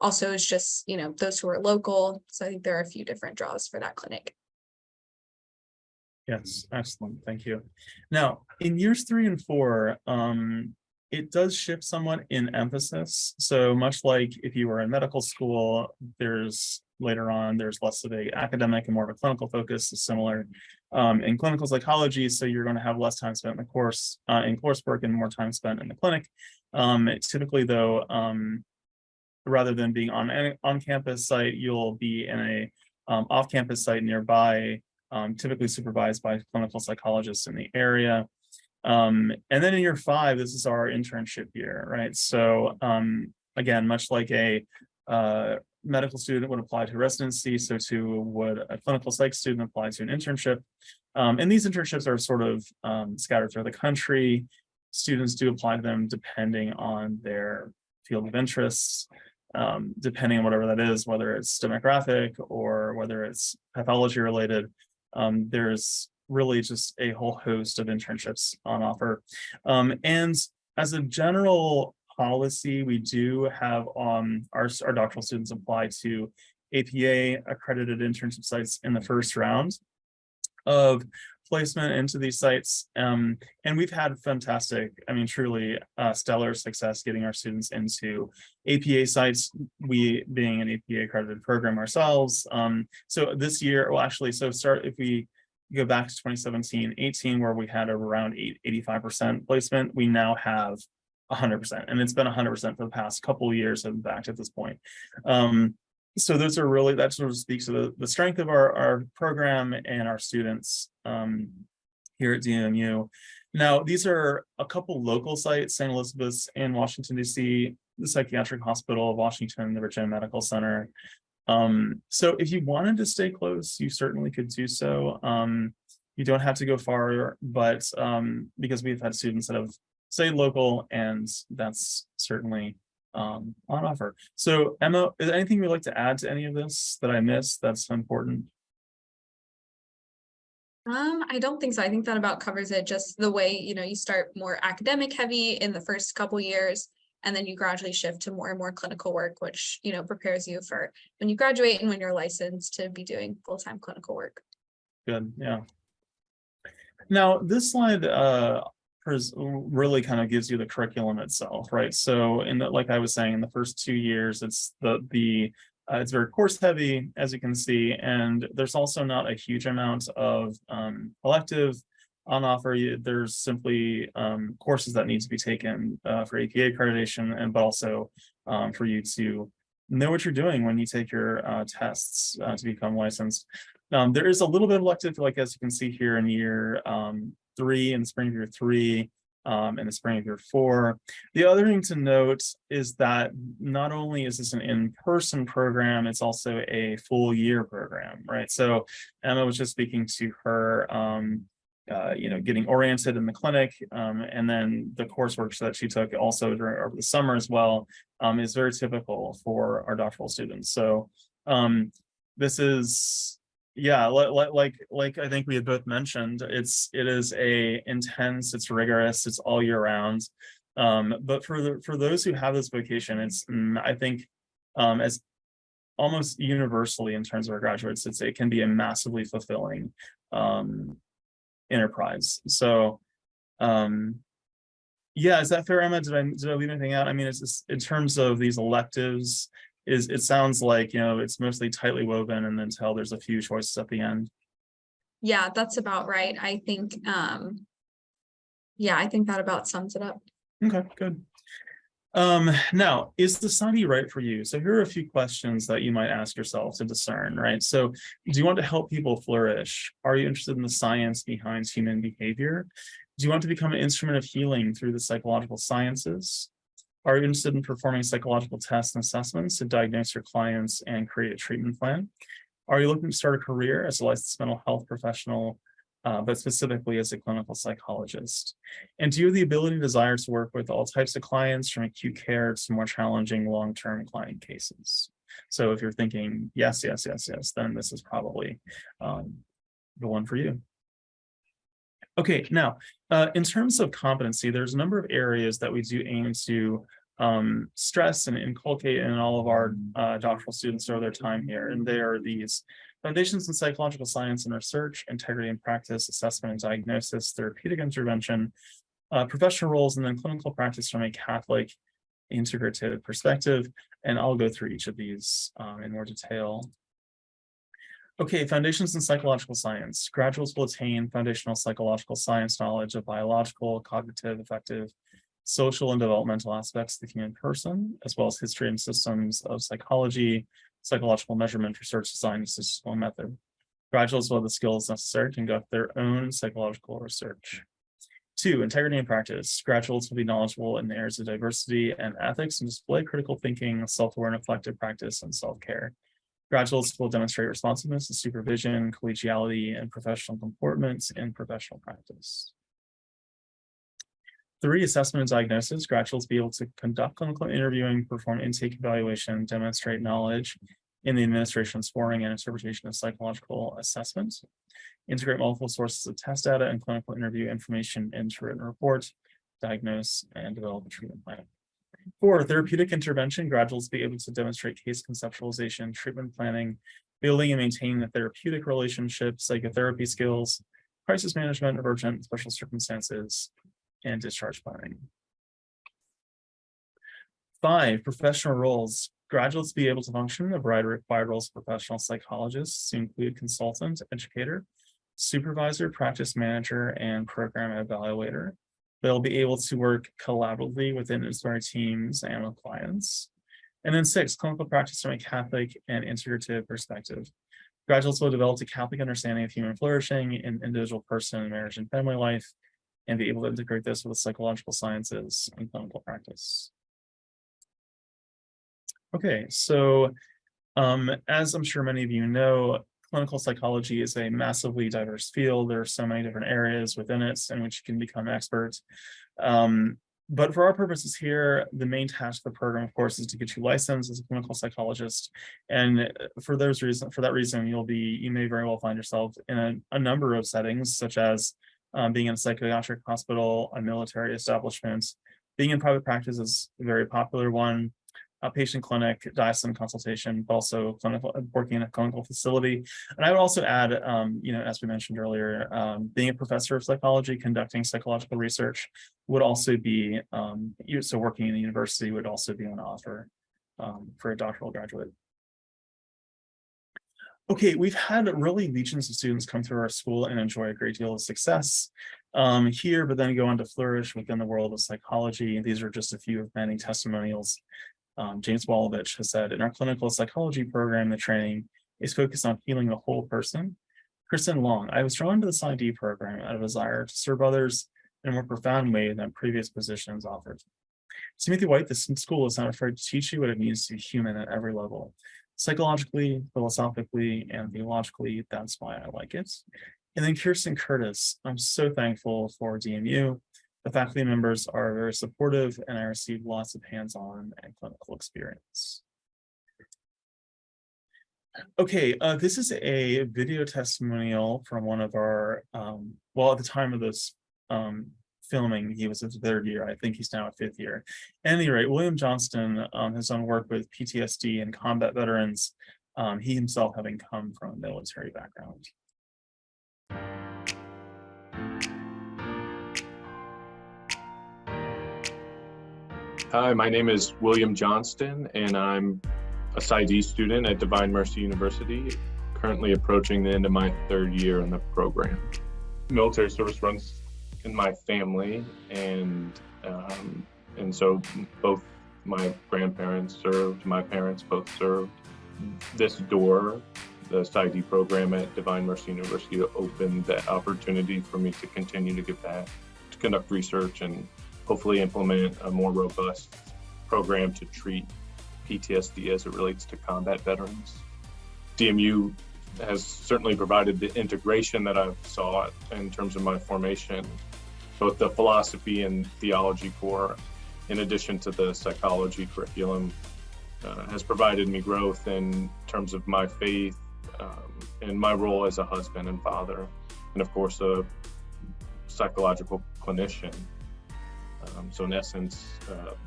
Also, it's just, those who are local. So I think there are a few different draws for that clinic. Yes, excellent. Thank you. Now, in years 3 and 4, it does shift somewhat in emphasis. So much like if you were in medical school, later on, there's less of a academic and more of a clinical focus, similar in clinical psychology. So you're going to have less time spent in the course, in coursework, and more time spent in the clinic. Typically, though, rather than being on campus site, you'll be in a off-campus site nearby, typically supervised by clinical psychologists in the area. And then in year 5, this is our internship year, right? So again, much like a medical student would apply to residency, so too would a clinical psych student apply to an internship. And these internships are sort of scattered through the country. Students do apply to them depending on their field of interests, depending on whatever that is, whether it's demographic or whether it's pathology related. There's really just a whole host of internships on offer. And as a general policy, we do have our doctoral students apply to APA accredited internship sites in the first round of placement into these sites. And we've had fantastic, truly stellar success getting our students into APA sites, we being an APA accredited program ourselves. So this year, if we go back to 2017-18, where we had around 85% placement, we now have 100%, and it's been 100% for the past couple of years, in fact, at this point. So those are really, that sort of speaks to the strength of our program and our students here at DMU. Now, these are a couple local sites: St. Elizabeth's in Washington, D.C., the Psychiatric Hospital of Washington, the Virginia Medical Center. So if you wanted to stay close, you certainly could do so. You don't have to go far, but because we've had students that have stayed local, and that's certainly on offer. So Emma, is there anything you'd like to add to any of this that I missed that's important? I don't think so. I think that about covers it. Just the way, you start more academic heavy in the first couple years, and then you gradually shift to more and more clinical work, which, prepares you for when you graduate and when you're licensed to be doing full-time clinical work. Good, yeah. Now, this slide really kind of gives you the curriculum itself, right? So like I was saying, in the first 2 years, it's it's very course heavy, as you can see, and there's also not a huge amount of elective on offer. There's simply courses that need to be taken for APA accreditation, but also for you to know what you're doing when you take your tests to become licensed. There is a little bit of elective, like as you can see here in year 3, in the spring of year 3, in the spring of year 4. The other thing to note is that not only is this an in-person program, it's also a full year program, right? So Emma was just speaking to her, getting oriented in the clinic, and then the coursework that she took also over the summer as well, is very typical for our doctoral students. So this is, yeah, like I think we had both mentioned, it is intense, it's rigorous, it's all year round. But for those who have this vocation, it's I think as almost universally in terms of our graduates, it can be a massively fulfilling enterprise. So yeah, is that fair, Emma? Did I leave anything out? I mean, it's just, in terms of these electives, it sounds like, it's mostly tightly woven, and then there's a few choices at the end. Yeah, that's about right. I think, I think that about sums it up. Okay, good. Now, is the Psy.D right for you? So here are a few questions that you might ask yourself to discern, right? So do you want to help people flourish? Are you interested in the science behind human behavior? Do you want to become an instrument of healing through the psychological sciences? Are you interested in performing psychological tests and assessments to diagnose your clients and create a treatment plan? Are you looking to start a career as a licensed mental health professional, but specifically as a clinical psychologist? And do you have the ability and desire to work with all types of clients, from acute care to more challenging long-term client cases? So if you're thinking, yes, yes, yes, yes, then this is probably the one for you. Okay, now, in terms of competency, there's a number of areas that we do aim to stress and inculcate in all of our doctoral students over their time here. And they are these: foundations in psychological science and research, integrity in practice, assessment and diagnosis, therapeutic intervention, professional roles, and then clinical practice from a Catholic integrative perspective. And I'll go through each of these in more detail. Okay, foundations in psychological science. Graduates will attain foundational psychological science knowledge of biological, cognitive, affective, social, and developmental aspects of the human person, as well as history and systems of psychology, psychological measurement, research design, and statistical method. Graduates will have the skills necessary to conduct their own psychological research. 2, integrity in practice. Graduates will be knowledgeable in the areas of diversity and ethics, and display critical thinking, self-aware and reflective practice, and self-care. Graduates will demonstrate responsiveness and supervision, collegiality, and professional comportment in professional practice. 3, assessment and diagnosis. Graduates will be able to conduct clinical interviewing, perform intake evaluation, demonstrate knowledge in the administration, scoring, and interpretation of psychological assessments. Integrate multiple sources of test data and clinical interview information into written report, diagnose, and develop a treatment plan. 4, therapeutic intervention. Graduates will be able to demonstrate case conceptualization, treatment planning, building and maintaining the therapeutic relationship, psychotherapy skills, crisis management, emergent and special circumstances, and discharge planning. 5, professional roles. Graduates will be able to function in a variety of required roles of professional psychologists, to include consultant, educator, supervisor, practice manager, and program evaluator. They'll be able to work collaboratively within inspired teams and with clients. And then 6, clinical practice from a Catholic and integrative perspective. Graduates will develop a Catholic understanding of human flourishing in individual person, marriage, and family life, and be able to integrate this with psychological sciences and clinical practice. Okay, so as I'm sure many of you know, clinical psychology is a massively diverse field. There are so many different areas within it in which you can become experts. But for our purposes here, the main task of the program, of course, is to get you licensed as a clinical psychologist. And for that reason, you may very well find yourself in a number of settings, such as being in a psychiatric hospital, a military establishment. Being in private practice is a very popular one. A patient clinic, DISM consultation, but also working in a clinical facility. And I would also add, as we mentioned earlier, being a professor of psychology, conducting psychological research would also be, so working in the university would also be on offer for a doctoral graduate. Okay, we've had really legions of students come through our school and enjoy a great deal of success here, but then go on to flourish within the world of psychology. And these are just a few of many testimonials. James Walovich has said, in our clinical psychology program, the training is focused on healing the whole person. Kristen Long, I was drawn to the Psy.D program out of a desire to serve others in a more profound way than previous positions offered. Timothy White, this school is not afraid to teach you what it means to be human at every level. Psychologically, philosophically, and theologically, that's why I like it. And then Kirsten Curtis, I'm so thankful for DMU. The faculty members are very supportive, and I received lots of hands-on and clinical experience. Okay, this is a video testimonial from one of our, at the time of this filming, he was in 3rd year. I think he's now at 5th year. At any rate, William Johnston has done work with PTSD and combat veterans, he himself having come from a military background. Hi, my name is William Johnston, and I'm a Psy.D student at Divine Mercy University, currently approaching the end of my 3rd year in the program. Military service runs in my family, and so both my grandparents served, my parents both served. This door, the Psy.D program at Divine Mercy University, opened that opportunity for me to continue to give back, to conduct research, and hopefully implement a more robust program to treat PTSD as it relates to combat veterans. DMU has certainly provided the integration that I've sought in terms of my formation, both the philosophy and theology core, in addition to the psychology curriculum, has provided me growth in terms of my faith and my role as a husband and father, and of course a psychological clinician. So in essence,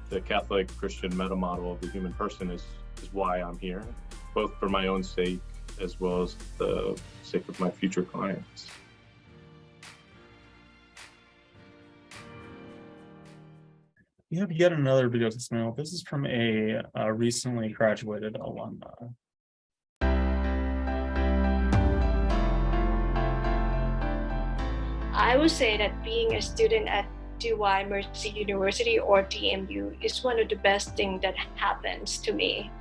the Catholic Christian meta model of the human person is why I'm here, both for my own sake as well as the sake of my future clients. We have yet another video testimonial. This is from a recently graduated alumna. I would say that being a student at Divine Mercy University, or DMU, is one of the best things that happens to me.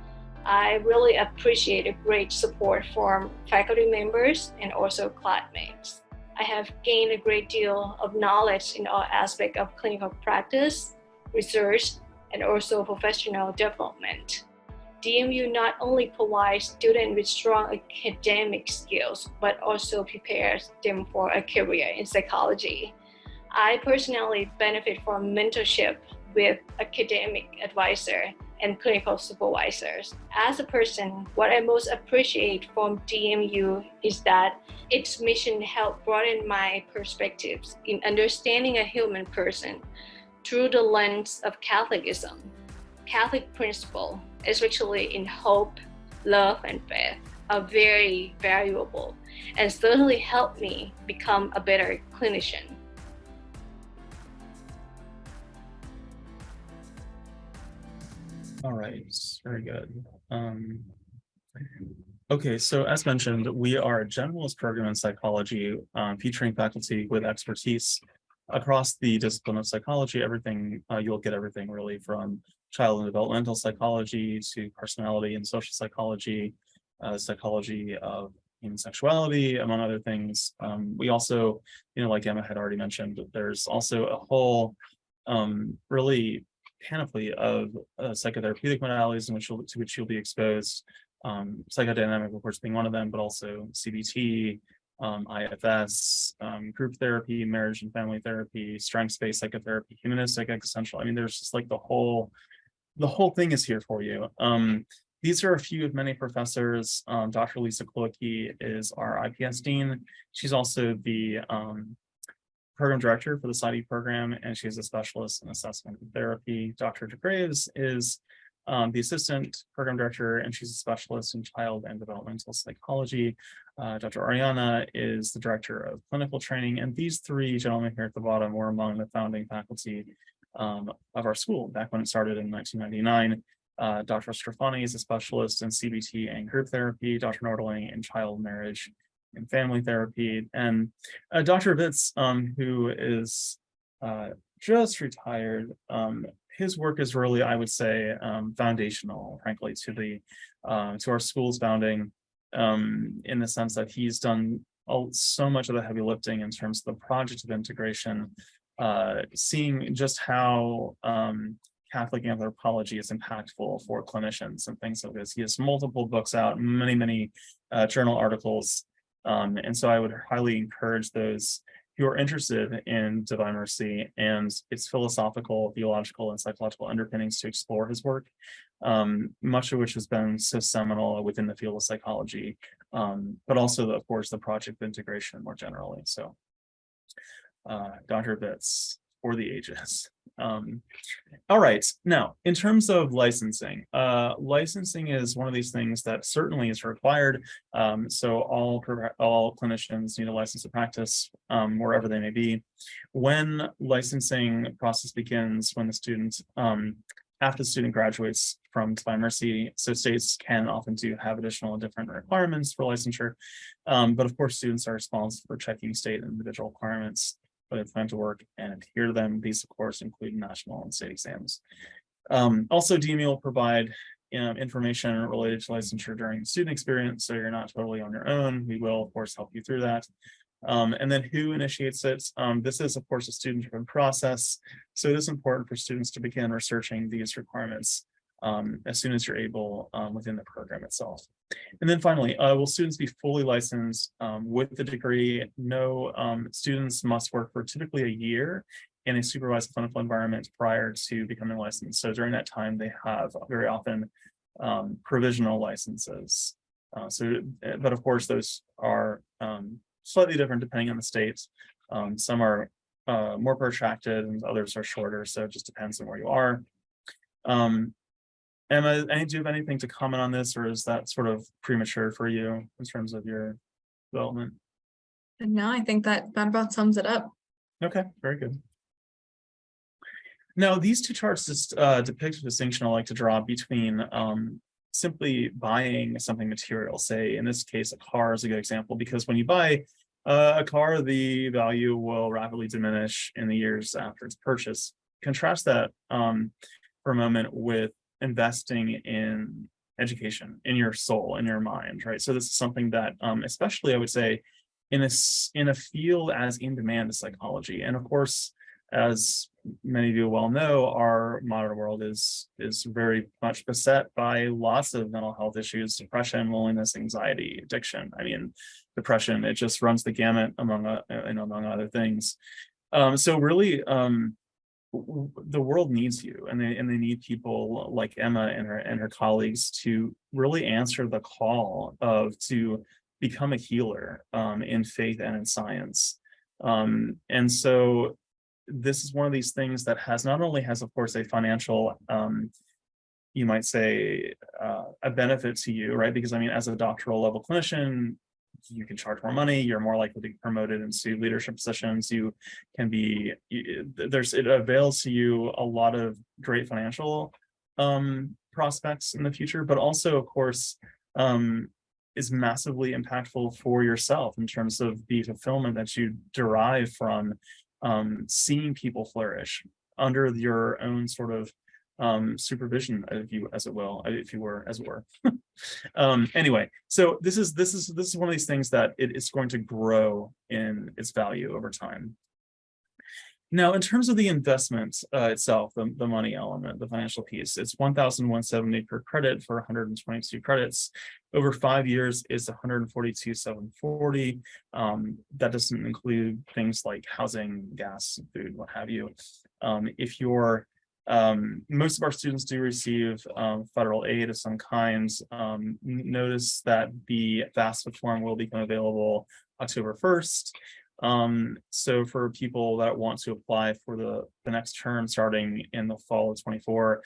I really appreciate a great support from faculty members and also classmates. I have gained a great deal of knowledge in all aspects of clinical practice, research, and also professional development. DMU not only provides students with strong academic skills, but also prepares them for a career in psychology. I personally benefit from mentorship with academic advisor and clinical supervisors. As a person, what I most appreciate from DMU is that its mission helped broaden my perspectives in understanding a human person through the lens of Catholicism. Catholic principles, especially in hope, love, and faith, are very valuable and certainly helped me become a better clinician. All right, very good. Okay, so as mentioned, we are a generalist program in psychology, featuring faculty with expertise across the discipline of psychology. You'll get everything really from child and developmental psychology to personality and social psychology, psychology of human sexuality, among other things. We also, like Emma had already mentioned, there's also a whole really panoply of psychotherapeutic modalities to which you'll be exposed, Psychodynamic, of course, being one of them, but also CBT, IFS, group therapy, marriage and family therapy, strengths-based psychotherapy, humanistic, existential. I mean, there's just like the whole thing is here for you. These are a few of many professors. Dr. Lisa Kloecki is our IPS dean. She's also the program director for the Psy.D program, and she's a specialist in assessment and therapy. Dr. DeGraves is the assistant program director, and she's a specialist in child and developmental psychology. Dr. Ariana is the director of clinical training, and these three gentlemen here at the bottom were among the founding faculty of our school back when it started in 1999. Dr. Strafani is a specialist in CBT and group therapy, Dr. Nordling in child, marriage, and family therapy, and Dr. Vitz, who is just retired. His work is really, I would say, foundational, frankly, to our school's founding, in the sense that he's done so much of the heavy lifting in terms of the project of integration, seeing just how Catholic anthropology is impactful for clinicians and things like this. He has multiple books out, many journal articles, and so I would highly encourage those who are interested in Divine Mercy and its philosophical, theological, and psychological underpinnings to explore his work, much of which has been so seminal within the field of psychology, but also, of course, the project of integration more generally. So, Dr. Vitz, for the ages. All right, now, in terms of licensing, licensing is one of these things that certainly is required. So all clinicians need a license to practice wherever they may be. When licensing process begins, when the student, after the student graduates from Divine Mercy, so states can often have additional different requirements for licensure. But of course, students are responsible for checking state and individual requirements for their plan to work and adhere to them. These, of course, include national and state exams. Also, DME will provide information related to licensure during the student experience, so you're not totally on your own. We will, of course, help you through that. And then who initiates it? This is, of course, a student-driven process, so it is important for students to begin researching these requirements as soon as you're able within the program itself. And then finally, will students be fully licensed with the degree? No, students must work for typically a year in a supervised clinical environment prior to becoming licensed. So during that time, they have very often provisional licenses. But of course, those are slightly different depending on the state. Some are more protracted and others are shorter, so it just depends on where you are. Emma, do you have anything to comment on this, or is that sort of premature for you in terms of your development? No, I think that about sums it up. Okay, very good. Now, these two charts just depict a distinction I like to draw between simply buying something material. Say, in this case, a car is a good example, because when you buy a car, the value will rapidly diminish in the years after its purchase. Contrast that for a moment with investing in education, in your soul, in your mind, right? So this is something that, especially I would say, in a field as in demand as psychology, and of course, as many of you well know, our modern world is very much beset by lots of mental health issues: depression, loneliness, anxiety, addiction. I mean, depression, it just runs the gamut among other things. So really, the world needs you, and they need people like Emma and her colleagues to really answer the call to become a healer in faith and in science. And so this is one of these things that not only has, of course, a financial, you might say, a benefit to you, right? Because I mean, as a doctoral level clinician, you can charge more money, you're more likely to be promoted into leadership positions, it avails to you a lot of great financial prospects in the future, but also, of course, is massively impactful for yourself in terms of the fulfillment that you derive from seeing people flourish under your own sort of supervision, if you were. Anyway, so this is one of these things that it is going to grow in its value over time. Now, in terms of the investment itself, the money element, the financial piece, it's $1,170 per credit for 122 credits. Over 5 years is $142,740. That doesn't include things like housing, gas, food, what have you. If you're most of our students do receive federal aid of some kind. Notice that the FAFSA form will become available October 1st. So for people that want to apply for the next term starting in the fall of 24,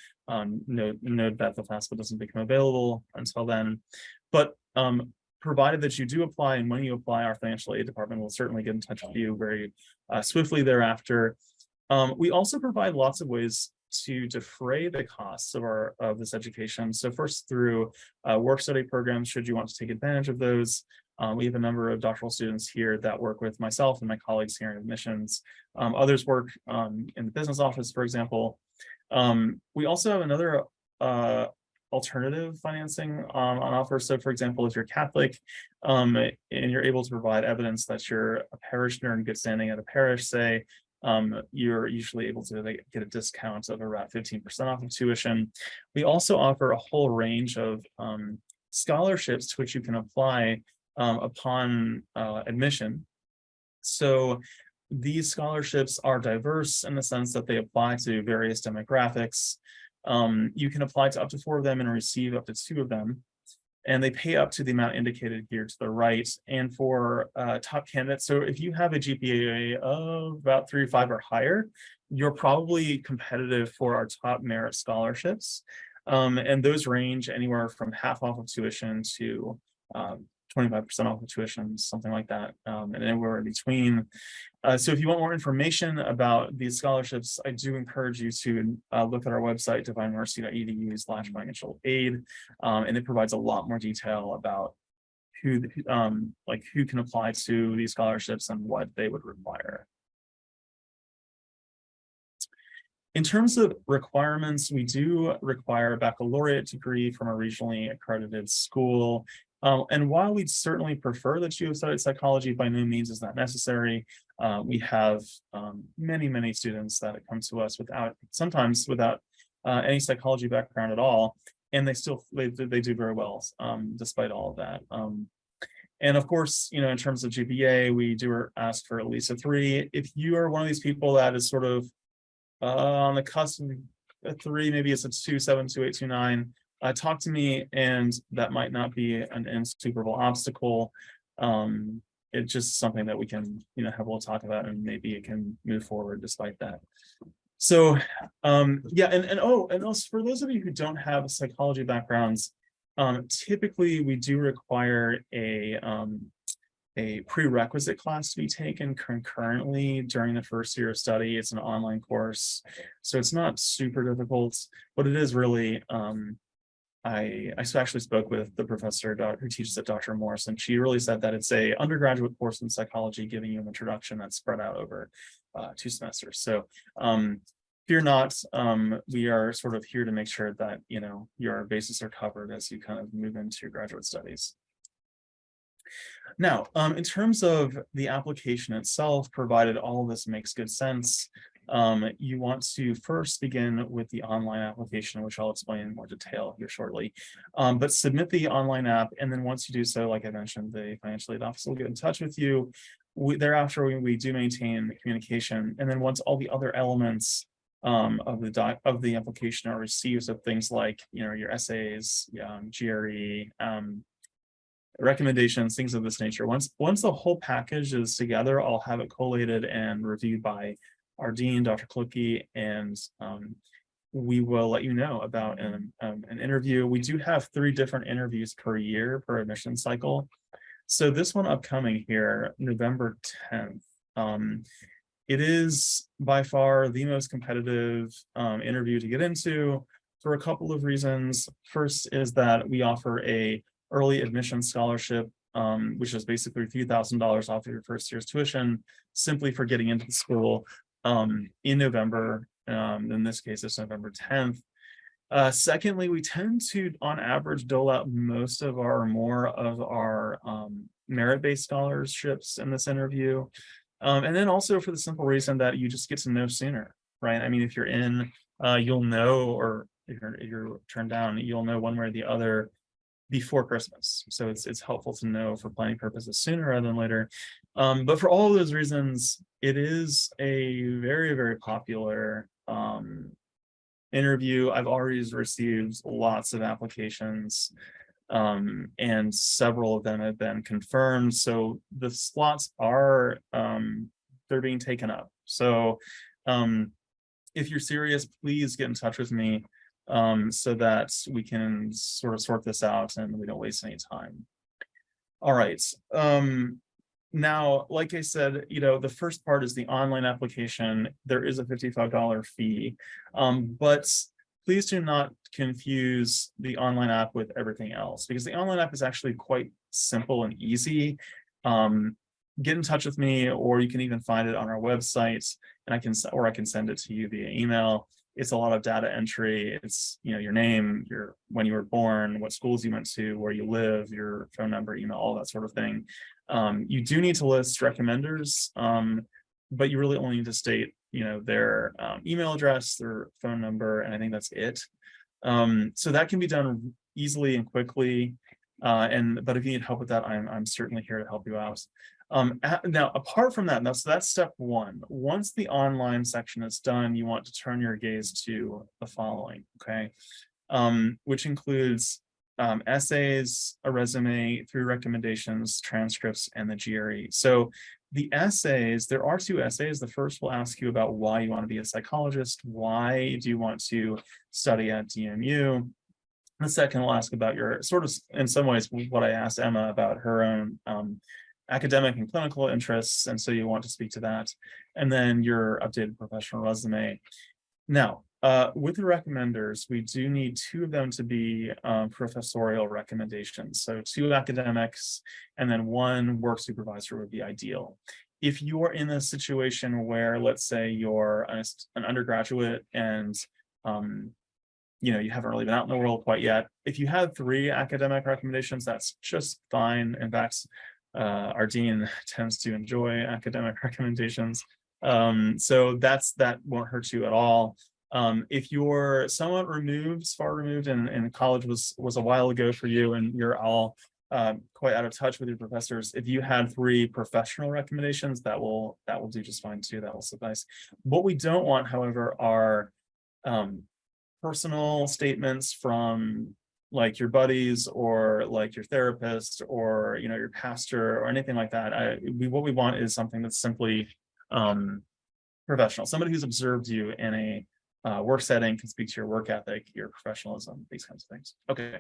note that the FAFSA doesn't become available until then. But provided that you do apply, and when you apply, our financial aid department will certainly get in touch with you very swiftly thereafter. We also provide lots of ways to defray the costs of this education. So first through work study programs, should you want to take advantage of those. We have a number of doctoral students here that work with myself and my colleagues here in admissions. Others work in the business office, for example. We also have another alternative financing on offer. So for example, if you're Catholic and you're able to provide evidence that you're a parishioner in good standing at a parish, say, you're usually able to get a discount of around 15% off of tuition. We also offer a whole range of scholarships to which you can apply upon admission. So these scholarships are diverse in the sense that they apply to various demographics. You can apply to up to 4 of them and receive up to 2 of them. And they pay up to the amount indicated here to the right. And for top candidates, so if you have a GPA of about 3.5 or higher, you're probably competitive for our top merit scholarships. And those range anywhere from half off of tuition to 25% off of tuition, something like that, and anywhere in between. So if you want more information about these scholarships, I do encourage you to look at our website, divinemercy.edu/financial aid, and it provides a lot more detail about who can apply to these scholarships and what they would require. In terms of requirements, we do require a baccalaureate degree from a regionally accredited school. And while we'd certainly prefer that you have studied psychology, by no means is that necessary. We have many students that come to us sometimes without any psychology background at all, and they do very well despite all of that. And of course, in terms of GPA, we do ask for at least a 3. If you are one of these people that is sort of on the cusp of a 3, maybe it's a 2.7, 2.8, 2.9. Talk to me, and that might not be an insuperable obstacle. It's just something that we can, have a little talk about, and maybe it can move forward despite that. So, yeah, and also for those of you who don't have psychology backgrounds, typically we do require a prerequisite class to be taken concurrently during the first year of study. It's an online course, so it's not super difficult, but it is really. I actually spoke with the professor who teaches at Dr. Morris, and she really said that it's a undergraduate course in psychology, giving you an introduction that's spread out over 2 semesters. So fear not, we are sort of here to make sure that your bases are covered as you kind of move into your graduate studies. Now, in terms of the application itself, provided all of this makes good sense, you want to first begin with the online application, which I'll explain in more detail here shortly. But submit the online app, and then once you do so, like I mentioned, the financial aid office will get in touch with you. Thereafter, we do maintain communication, and then once all the other elements of the application are received, so things like your essays, GRE, recommendations, things of this nature. Once the whole package is together, I'll have it collated and reviewed by our dean, Dr. Klucke, and we will let you know about an interview. We do have 3 different interviews per year per admission cycle. So this one upcoming here, November 10th, it is by far the most competitive interview to get into for a couple of reasons. First is that we offer a early admission scholarship, which is basically $3,000 off of your first year's tuition, simply for getting into the school in November. In this case, it's November 10th. Secondly, we tend to, on average, dole out most of more of our merit-based scholarships in this interview. And then also for the simple reason that you just get to know sooner, right? I mean, if you're in, you'll know, or if you're turned down, you'll know one way or the other before Christmas. So it's helpful to know for planning purposes sooner rather than later. But for all of those reasons, it is a very, very popular interview. I've already received lots of applications, and several of them have been confirmed. So the slots are they're being taken up. So if you're serious, please get in touch with me, so that we can sort of sort this out and we don't waste any time. All right. Now, like I said, the first part is the online application. There is a $55 fee, but please do not confuse the online app with everything else, because the online app is actually quite simple and easy. Get in touch with me, or you can even find it on our website, and I can send it to you via email. It's a lot of data entry. It's, your name, when you were born, what schools you went to, where you live, your phone number, email, all that sort of thing. You do need to list recommenders, but you really only need to state, their email address, their phone number, and I think that's it. So that can be done easily and quickly. But if you need help with that, I'm certainly here to help you out. Now, apart from that, so that's step one. Once the online section is done, you want to turn your gaze to the following, okay? Which includes essays, a resume, 3 recommendations, transcripts, and the GRE. So the essays, there are 2 essays. The first will ask you about why you want to be a psychologist. Why do you want to study at DMU? The second will ask about your sort of, in some ways, what I asked Emma about her own academic and clinical interests. And so you want to speak to that. And then your updated professional resume. Now, with the recommenders, we do need 2 of them to be professorial recommendations. So 2 academics and then 1 work supervisor would be ideal. If you're in a situation where, let's say, you're an undergraduate and you haven't really been out in the world quite yet, if you have 3 academic recommendations, that's just fine. In fact, our dean tends to enjoy academic recommendations. So that won't hurt you at all. If you're somewhat far removed, and college was a while ago for you, and you're all quite out of touch with your professors, if you had 3 professional recommendations, that will do just fine too. That will suffice. What we don't want, however, are personal statements from like your buddies or like your therapist or your pastor or anything like that. What we want is something that's simply professional, somebody who's observed you in a work setting, can speak to your work ethic, your professionalism, these kinds of things. Okay.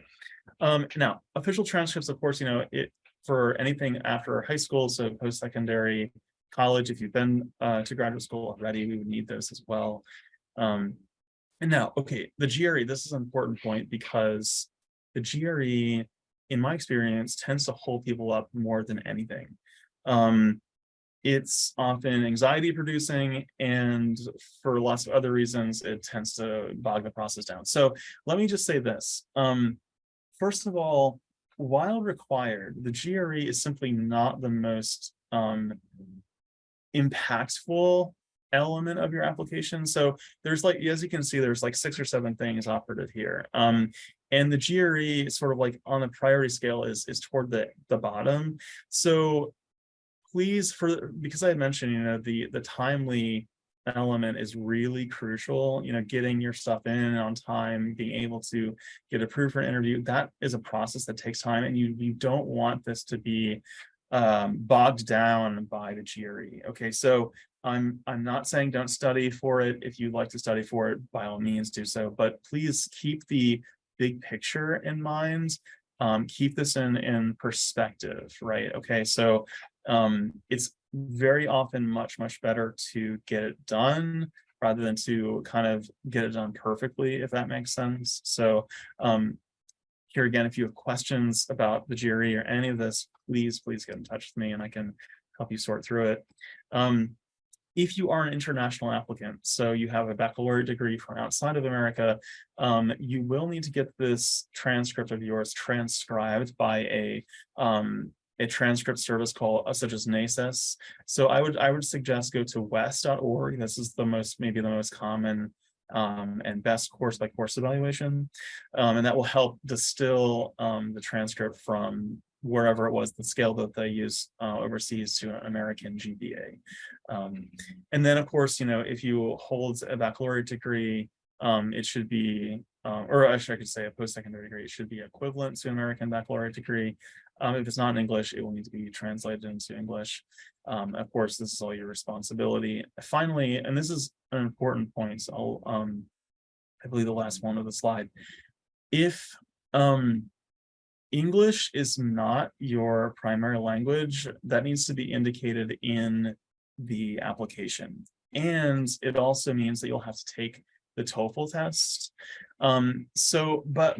Now, official transcripts, of course, for anything after high school, so post-secondary, college, if you've been to graduate school already, we would need those as well. And now, okay, the GRE, this is an important point, because the GRE, in my experience, tends to hold people up more than anything. It's often anxiety producing, and for lots of other reasons, it tends to bog the process down. So let me just say this. First of all, while required, the GRE is simply not the most impactful element of your application. So there's as you can see, there's 6 or 7 things operative here. And the GRE sort of on the priority scale is toward the bottom. So please, because I had mentioned, the timely element is really crucial. Getting your stuff in on time, being able to get approved for an interview, that is a process that takes time, and you don't want this to be bogged down by the GRE. Okay, so I'm not saying don't study for it. If you'd like to study for it, by all means do so, but please keep the big picture in mind. Keep this in perspective, right? Okay, so it's very often much better to get it done rather than to kind of get it done perfectly, if that makes sense. So here again, if you have questions about the GRE or any of this, please get in touch with me and I can help you sort through it. If you are an international applicant, so you have a baccalaureate degree from outside of America, you will need to get this transcript of yours transcribed by a a transcript service called such as NACES. So I would suggest go to west.org. This is maybe the most common and best course by course evaluation. And that will help distill the transcript from wherever it was, the scale that they use overseas, to an American GPA. And then of course, if you hold a baccalaureate degree, it should be, or actually I could say a post-secondary degree, it should be equivalent to an American baccalaureate degree. If it's not in English, it will need to be translated into English. Of course, this is all your responsibility. Finally, and this is an important point, so I believe the last one of the slide. If English is not your primary language, that needs to be indicated in the application. And it also means that you'll have to take the TOEFL test. But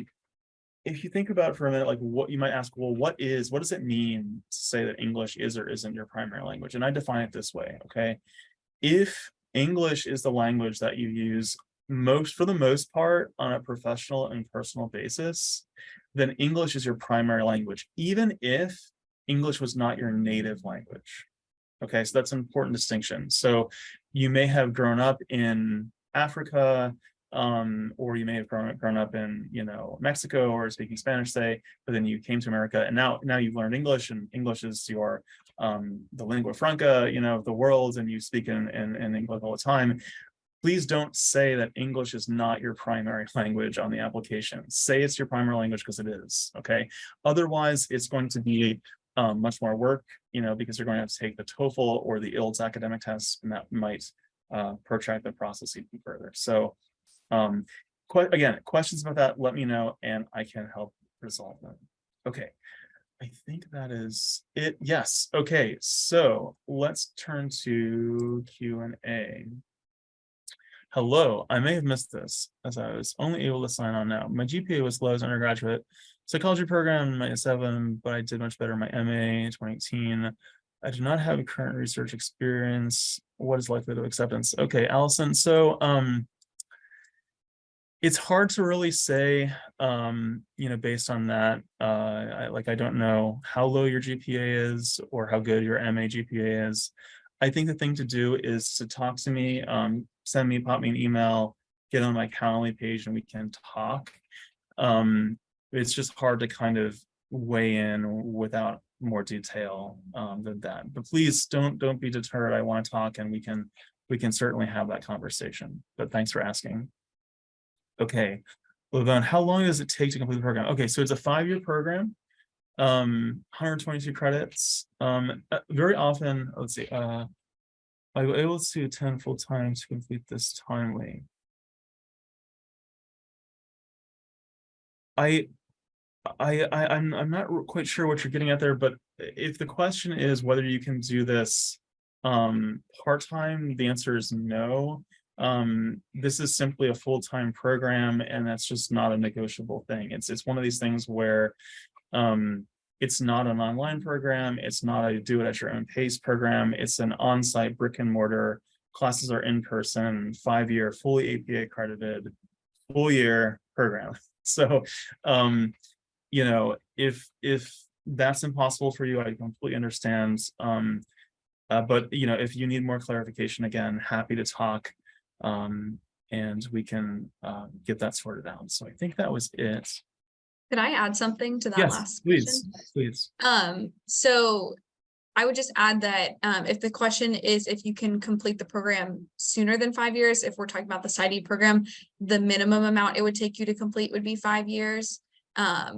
if you think about it for a minute, like what you might ask, well, what does it mean to say that English is or isn't your primary language? And I define it this way, okay? If English is the language that you use for the most part on a professional and personal basis, then English is your primary language, even if English was not your native language. Okay, so that's an important distinction. So you may have grown up in Africa, or you may have grown up in Mexico, or speaking Spanish, say, but then you came to America, and now you've learned English, and English is your the lingua franca of the world, and you speak in English all the time. Please don't say that English is not your primary language on the application. Say it's your primary language, because it is. Okay, otherwise it's going to be much more work, because you're going to have to take the TOEFL or the IELTS academic tests, and that might protract the process even further. So again, questions about that, let me know and I can help resolve them. Okay, I think that is it. Yes. Okay, so let's turn to Q&A. Hello, I may have missed this as I was only able to sign on now. My GPA was low as undergraduate psychology program, my 7, but I did much better in my MA in 2018. I do not have current research experience. What is likelihood of acceptance? Okay, Allison, so it's hard to really say, based on that. I don't know how low your GPA is or how good your MA GPA is. I think the thing to do is to talk to me, pop me an email, get on my Calendly page, and we can talk. It's just hard to kind of weigh in without more detail than that. But please don't be deterred. I want to talk, and we can certainly have that conversation. But thanks for asking. Okay, well then, how long does it take to complete the program? Okay, so it's a 5-year program, 122 credits. Very often, let's see, I was able to attend full time to complete this timely. I'm not quite sure what you're getting at there, but if the question is whether you can do this part-time, the answer is no. This is simply a full-time program, and that's just not a negotiable thing. It's one of these things where it's not an online program, it's not a do it at your own pace program, it's an on-site brick and mortar, classes are in person, 5-year, fully APA accredited, full year program. So if that's impossible for you, I completely understand. But if you need more clarification, again, happy to talk, and we can get that sorted out. So I think that was it. Could I add something to that Yes, last please, question? please. So I would just add that if the question is if you can complete the program sooner than 5 years, if we're talking about the Psy.D program, the minimum amount it would take you to complete would be 5 years. That's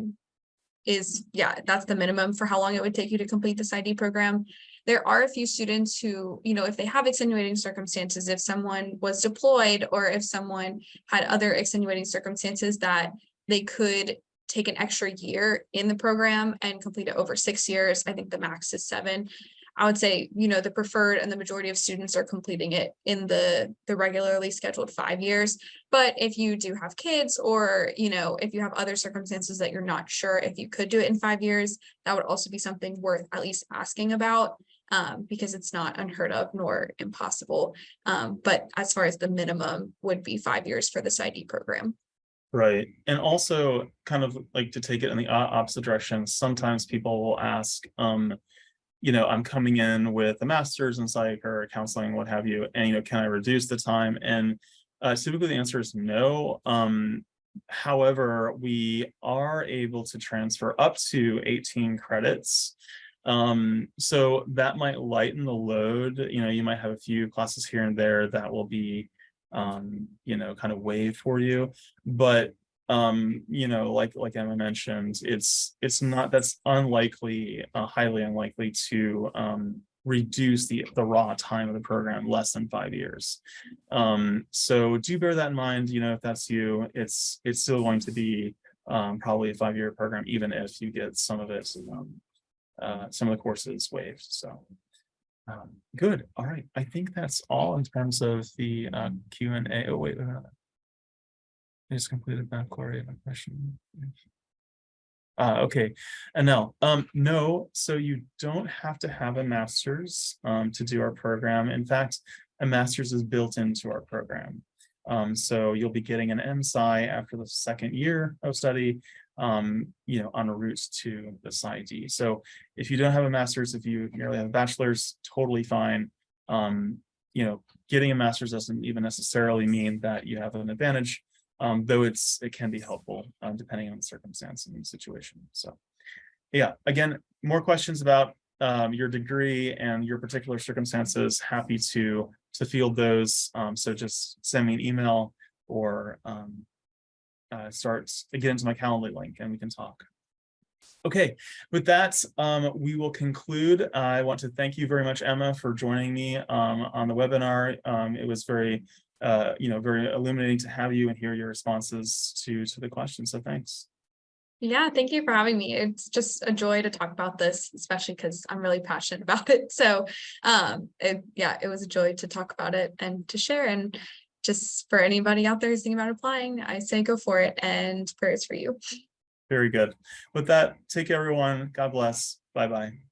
the minimum for how long it would take you to complete the Psy.D program. There are a few students who, if they have extenuating circumstances, if someone was deployed or if someone had other extenuating circumstances, that they could take an extra year in the program and complete it over 6 years. I think the max is 7. I would say, the preferred and the majority of students are completing it in the regularly scheduled 5 years. But if you do have kids or, if you have other circumstances that you're not sure if you could do it in 5 years, that would also be something worth at least asking about, because it's not unheard of nor impossible. But as far as the minimum would be 5 years for the Psy.D program. Right. And also kind of like to take it in the opposite direction, sometimes people will ask, I'm coming in with a master's in psych or counseling, what have you, and, can I reduce the time? And typically the answer is no. However, we are able to transfer up to 18 credits. So that might lighten the load. You might have a few classes here and there that will be, kind of waived for you. But like Emma mentioned, it's not, that's unlikely, highly unlikely to reduce the raw time of the program less than 5 years. So do bear that in mind. If that's you, it's still going to be probably a 5-year program, even if you get some of it, some of the courses waived. So good. All right, I think that's all in terms of the Q&A. Oh wait, I just completed that, Corey. My question. Okay, Anel. No, so you don't have to have a master's to do our program. In fact, a master's is built into our program. So you'll be getting an MSci after the 2nd year of study, on a route to the Psy.D. So if you don't have a master's, if you merely have a bachelor's, totally fine. Getting a master's doesn't even necessarily mean that you have an advantage. Though it can be helpful depending on the circumstance and the situation. So yeah, again, more questions about your degree and your particular circumstances, happy to field those. So just send me an email or get into my Calendly link and we can talk. Okay, with that, we will conclude. I want to thank you very much, Emma, for joining me on the webinar. It was very illuminating to have you and hear your responses to the questions. So thanks. Yeah, thank you for having me. It's just a joy to talk about this, especially because I'm really passionate about it. So it was a joy to talk about it and to share. And just for anybody out there who's thinking about applying, I say go for it, and prayers for you. Very good. With that, take care, everyone. God bless. Bye-bye.